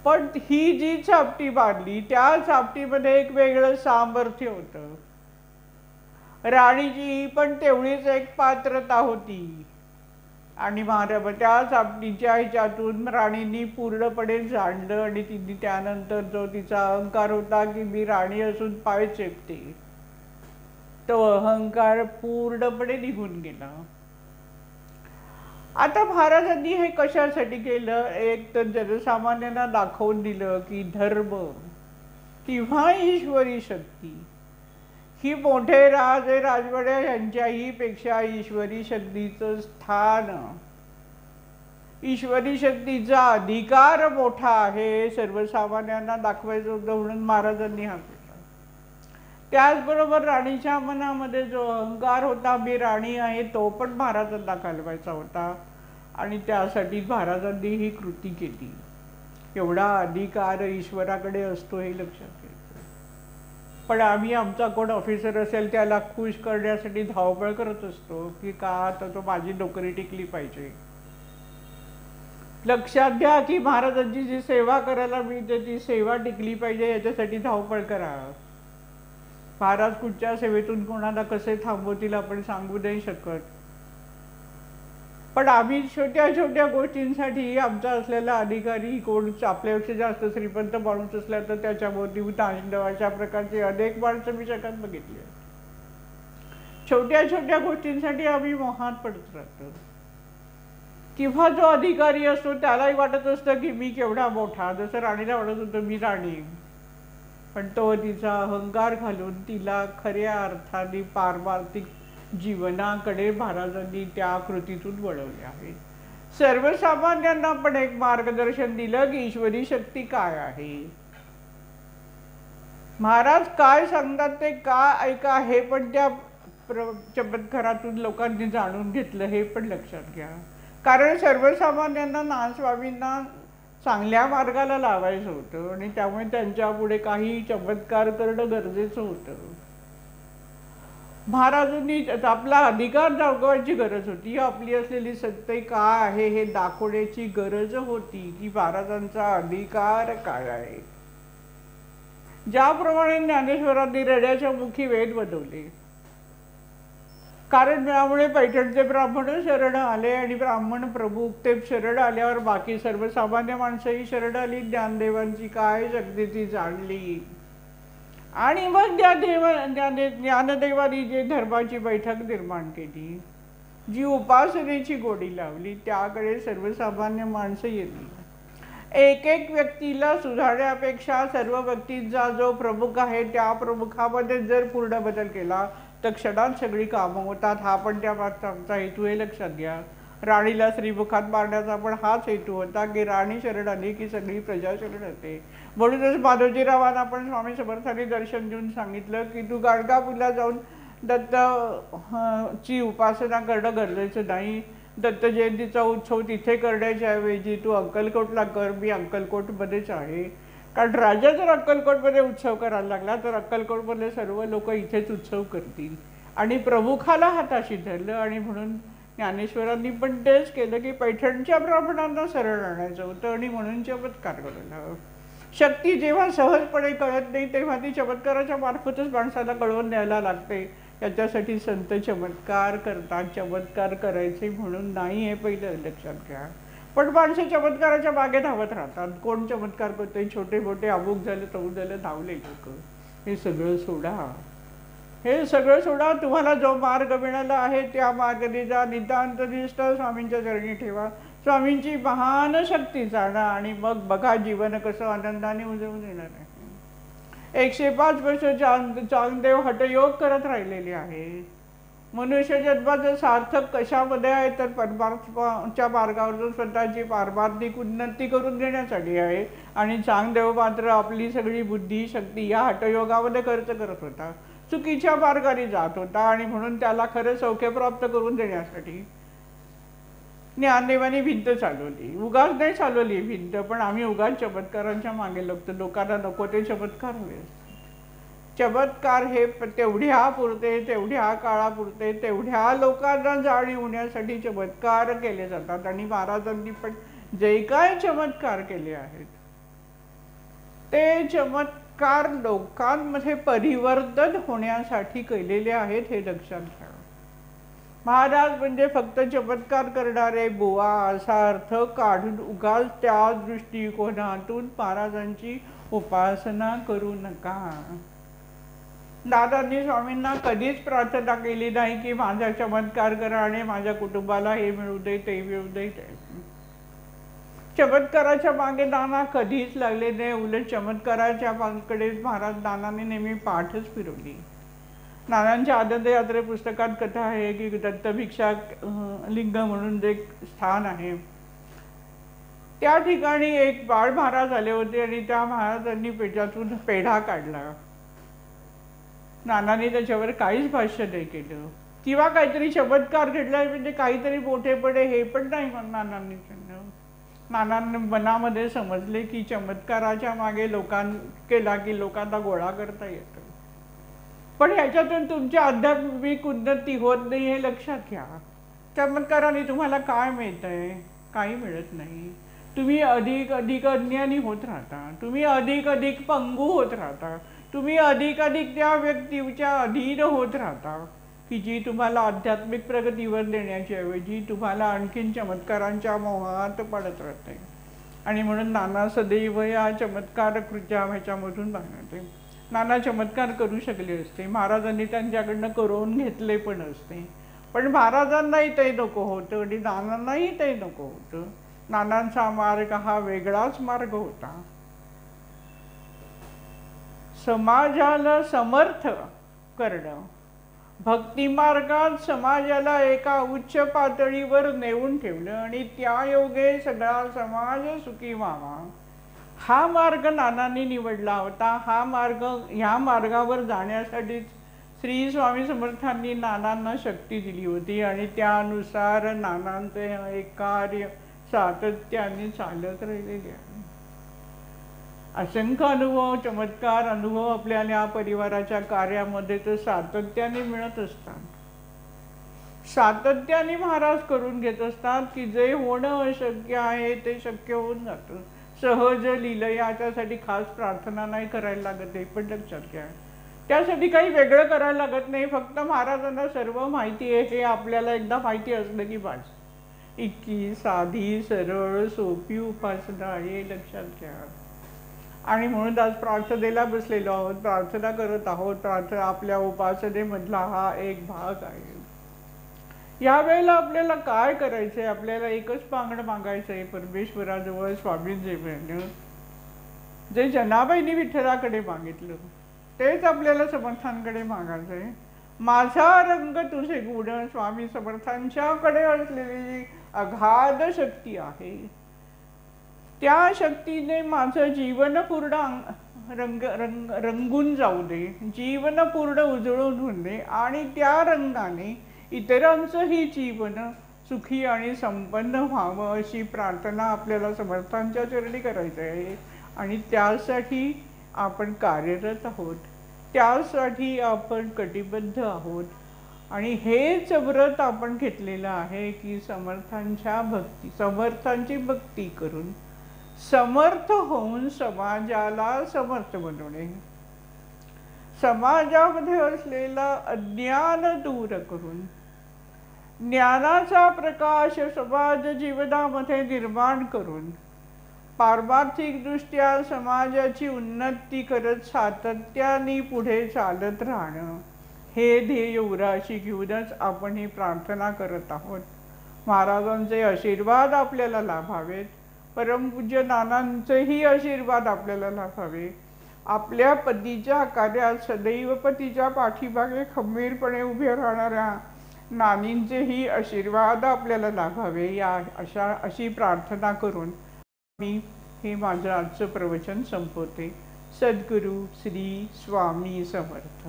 A: पण ही जी चापटी बांधली त्या चापटीमध्ये एक वेगळं सामर्थ्य होतं. राणीची पण तेवढीच एक पात्रता होती आणि त्या चापटीच्या ह्याच्यातून राणींनी पूर्णपणे जाणलं आणि तिने त्यानंतर जो तिचा अहंकार होता की मी राणी असून पाय चेपते, तो अहंकार पूर्णपणे निघून गेला. आता महाराजांनी हे कशासाठी केलं? एक तर जनसामान्यांना दाखवून दिलं की धर्म किंवा ईश्वरी शक्ती ही मोठे राजे राजवाड्या यांच्याही पेक्षा ईश्वरी शक्तीचं स्थान, ईश्वरी शक्तीचा अधिकार मोठा आहे, सर्वसामान्यांना दाखवायचं होतं म्हणून महाराजांनी हा केला. त्याचबरोबर राणीच्या मनामध्ये जो अहंकार होता मी राणी आहे तो पण महाराजांना घालवायचा होता आणि त्यासाठी महाराजांनी ही कृती केली. एवढा अधिकार ईश्वराकडे असतो हे लक्षात घ्यायचं. पण आम्ही आमचा कोण ऑफिसर असेल त्याला खुश करण्यासाठी धावपळ करत असतो की का तर तो माझी नोकरी टिकली पाहिजे. लक्षात घ्या की महाराजांची जी सेवा करायला मिळते ती सेवा टिकली पाहिजे याच्यासाठी धावपळ करा. महाराज कुठच्या सेवेतून कोणाला कसे थांबवतील आपण सांगू नाही शकत. पण आम्ही छोट्या छोट्या गोष्टींसाठी आमचा असलेला अधिकारी कोण आपल्यापेक्षा जास्त श्रीमंत माणूस असला तर त्याच्याभोवती तांडव अशा प्रकारचे अनेक माणसं मी जगात बघितली. छोट्या छोट्या गोष्टींसाठी आम्ही मोहात पडत राहतो. किंवा जो अधिकारी असतो त्यालाही वाटत असतं की मी केवढा मोठा, जसं राणीला वाटत होतं मी राणी. पण तो तिचा अहंकार घालून तिला खऱ्या अर्थाने पारमार्थिक जीवनाकडे महाराजांनी त्या कृतीतून वळवले आहे. सर्वसामान्यांना पण एक मार्गदर्शन दिलं की ईश्वरी शक्ती काय आहे, महाराज काय सांगतात ते का ऐका हे पण त्या चमत्कारातून लोकांनी जाणून घेतलं हे पण लक्षात घ्या. कारण सर्वसामान्यांना नाथस्वामींना चांगल्या मार्गाला लावायचं होतं आणि त्यामुळे त्यांच्या पुढे काही चमत्कार करणं गरजेचं होतं. महाराजांनी आपला अधिकार दाखवायची गरज होती, आपली असलेली सत्य काय आहे हे दाखवण्याची गरज होती की महाराजांचा अधिकार काय आहे. ज्याप्रमाणे ज्ञानेश्वरांनी रड्याच्या मुखी वेद बनवले, कारण त्यामुळे पैठणचे ब्राह्मण शरण आले आणि ब्राह्मण प्रभू ते शरण आल्यावर बाकी सर्वसामान्य माणसंही शरण आली, ज्ञानदेवांची काय शक्ती ती जाणली आणि मग ज्ञानदेवानी जे धर्माची बैठक निर्माण केली, जी उपासनेची गोडी लावली, त्याकडे सर्वसामान्य माणसं येतील. एक एक व्यक्तीला सुधारण्यापेक्षा सर्व व्यक्तींचा जो प्रमुख आहे त्या प्रमुखामध्ये जर पूर्ण बदल केला तर क्षणात सगळी कामं होतात. हा पण त्या मागचा आमचा हेतू हे लक्षात घ्या. राणीला श्रीमुखात मारण्याचा पण हाच हेतू होता की राणी शरण आली की सगळी प्रजा शरण येते. म्हणूनच माधवजीरावांना पण स्वामी समर्थांनी दर्शन देऊन सांगितलं की तू गाणगापूरला जाऊन दत्तची उपासना करणं गरजेचं नाही. दत्त जयंतीचा उत्सव तिथे करण्याच्या ऐवजी तू अक्कलकोटला कर, मी अक्कलकोटमध्येच आहे. कारण राजा जर अक्कलकोटमध्ये उत्सव करायला लागला तर अक्कलकोटमधले सर्व लोक इथेच उत्सव करतील आणि प्रमुखाला हाताशी धरलं. आणि म्हणून ज्ञानेश्वरांनी पण तेच केलं की पैठणच्या ब्राह्मणांना शरण आणायचं होतं आणि म्हणून चमत्कार करायला. शक्ती जेव्हा सहजपणे कळत नाही तेव्हा ती चमत्काराच्या मार्फतच माणसाला कळवून द्यायला लागते. त्याच्यासाठी संत चमत्कार करतात, चमत्कार करायचे म्हणून नाही हे पहिलं लक्षात घ्या. पण माणसं चमत्काराच्या मागे धावत राहतात. कोण चमत्कार करतोय, छोटे मोठे अमुक झालं तमुक झालं धावले लोक. हे सगळं सोडा, हे सगळं सोडा. तुम्हाला जो मार्ग मिळाला आहे त्या मार्गाने जा, नितांत निष्ठ स्वामींच्या चरणी ठेवा, स्वामींची महान शक्ती जाणा आणि मग बघा जीवन कसं आनंदाने उजवून येणार आहे. 105 वर्ष चांगदेव हठयोग करत राहिलेले आहे. मनुष्य जन्माचं सार्थक कशामध्ये आहे तर परमार्थाच्या मार्गावरून स्वतःची पारमार्थिक उन्नती करून घेण्यासाठी आहे. आणि चांगदेव मात्र आपली सगळी बुद्धी शक्ती या हठयोगामध्ये खर्च करत होता, चुकीच्या मार्गाने जात होता आणि म्हणून त्याला खरं सौख्य प्राप्त करून देण्यासाठी ज्ञानदेवाने भिंत चालवली. उगाच नाही चालवली भिंत, पण आम्ही उगाच चमत्कारांच्या मागे लागतो. लोकांना नको ते चमत्कार हवे असतात. चमत्कार हे तेवढ्या पुरते, तेवढ्या काळापुरते, तेवढ्या लोकांना जाणीव होण्यासाठी चमत्कार केले जातात. आणि महाराजांनी पण जे काय चमत्कार केले आहेत ते चमत्कार लोकांमध्ये परिवर्तन होण्यासाठी केलेले आहेत, हे लक्षात घ्या. महाराज म्हणजे फक्त चमत्कार करणारे बुवा असा अर्थ काढून उगाच त्या दृष्टिकोनातून महाराजांची उपासना करू नका. दादांनी स्वामींना कधीच प्रार्थना केली नाही की माझा चमत्कार करा आणि माझ्या कुटुंबाला हे मिळू दे, ते मिळू दे. चमत्काराच्या मागे नाना कधीच लागले नाही. उलट चमत्काराच्या कडे महाराज नानांनी नेहमी पाठच फिरवली. नानांच्या आनंद यात्रे पुस्तकात कथा आहे की दत्तभिक्षा लिंग म्हणून जे स्थान आहे त्या ठिकाणी एक बाळ महाराज आले होते आणि त्या महाराजांनी पेटातून पेढा काढला. नानांनी त्याच्यावर काहीच भाष्य नाही केलं किंवा काहीतरी चमत्कार घडला म्हणजे काहीतरी मोठेपणे हे पण नाही नानांनी सांगितलं. नानांनी मनामध्ये समजले की चमत्काराच्या मागे केला की लोकांना गोळा करता येतं, पण ह्याच्यातून तुमची आध्यात्मिक उन्नती होत नाही हे लक्षात घ्या. चमत्काराने तुम्हाला काय मिळतंय? काही मिळत नाही. तुम्ही अधिक अधिक अज्ञानी होत राहता, तुम्ही अधिक अधिक पंगू होत राहता, तुम्ही अधिक अधिक त्या व्यक्तीच्या अधीन होत राहता की जी तुम्हाला आध्यात्मिक प्रगतीवर देण्याची ऐवजी तुम्हाला आणखीन चमत्कारांच्या मोहात पडत राहते. आणि म्हणून नाना सदैव या चमत्कार कृत्या ह्याच्यामधून बांधते. नाना चमत्कार करू शकले असते, महाराजांनी त्यांच्याकडनं करून घेतले पण असते, पण महाराजांनाही ते नको होतं आणि नानांनाही ते नको होतं. नानांचा मार्ग हा वेगळाच मार्ग होता. समाजाला समर्थ करणं, भक्ती मार्गात समाजाला एका उच्च पातळीवर नेऊन ठेवणं आणि त्या योगे सगळा समाज सुखी व्हावा हा मार्ग नानांनी निवडला होता. ह्या मार्गावर जाण्यासाठीच श्री स्वामी समर्थांनी नानांना शक्ती दिली होती आणि त्यानुसार नानांचे एक कार्य सातत्याने चालत राहिलेले आहे. असंख्य अनुभव, चमत्कार अनुभव आपल्याला या परिवाराच्या कार्यामध्ये तर सातत्याने मिळत असतात. सातत्याने महाराज करून घेत असतात की जे होणं अशक्य आहे ते शक्य होऊन जातं. सहज लिहिलं याच्यासाठी खास प्रार्थना नाही करायला लागत, हे पण लक्षात घ्या. त्यासाठी काही वेगळं करायला लागत नाही. फक्त महाराजांना सर्व माहिती आहे हे आपल्याला एकदा माहिती असलं की बस. इतकी साधी सरळ सोपी उपासना आहे, लक्षात घ्या. आणि म्हणून आज प्रार्थनेला बसलेलो आहोत, प्रार्थना करत आहोत. प्रार्थना आपल्या उपासनेमधला हा एक भाग आहे. यावेळेला आपल्याला काय करायचंय? आपल्याला एकच मागणं मागायचंय परमेश्वराजवळ, स्वामींजवळ. जे जनाबाईंनी विठ्ठलाकडे मागितलं तेच आपल्याला समर्थांकडे मागायचंय. माझा रंग तुझे गुण, स्वामी समर्थांच्याकडे असलेली अगाध शक्ती आहे. त्या शक्तीने माझं जीवन पूर्ण रंगून जाऊ दे, जीवन पूर्ण उजळून होऊन दे आणि त्या रंगाने इतरांचंही जीवन सुखी आणि संपन्न व्हावं अशी प्रार्थना आपल्याला समर्थांच्या चरणी करायची आहे. आणि त्यासाठी आपण कार्यरत आहोत, त्यासाठी आपण कटिबद्ध आहोत. आणि हेच व्रत आपण घेतलेलं आहे की समर्थांची भक्ती करून समर्थ होऊन समाजाला समर्थ बनवणे, समाजामध्ये असलेलं अज्ञान दूर करून ज्ञानाचा प्रकाश समाज जीवनामध्ये निर्माण करून पारमार्थिक दृष्ट्या समाजाची उन्नती करत सातत्याने पुढे चालत राहणं हे ध्येय उराशी घेऊनच आपण ही प्रार्थना करत आहोत. महाराजांचे आशीर्वाद आपल्याला लाभावेत, परमपूज्य नानांचेही आशीर्वाद आपल्याला लाभावे. आपल्या पतीच्या कार्यात सदैव पतीच्या पाठीमागे खंबीरपणे उभे राहणाऱ्या नानींचेही आशीर्वाद आपल्याला लाभावे. अशी प्रार्थना करून मी हे माझं आजचं प्रवचन संपवते. सद्गुरू श्री स्वामी समर्थ.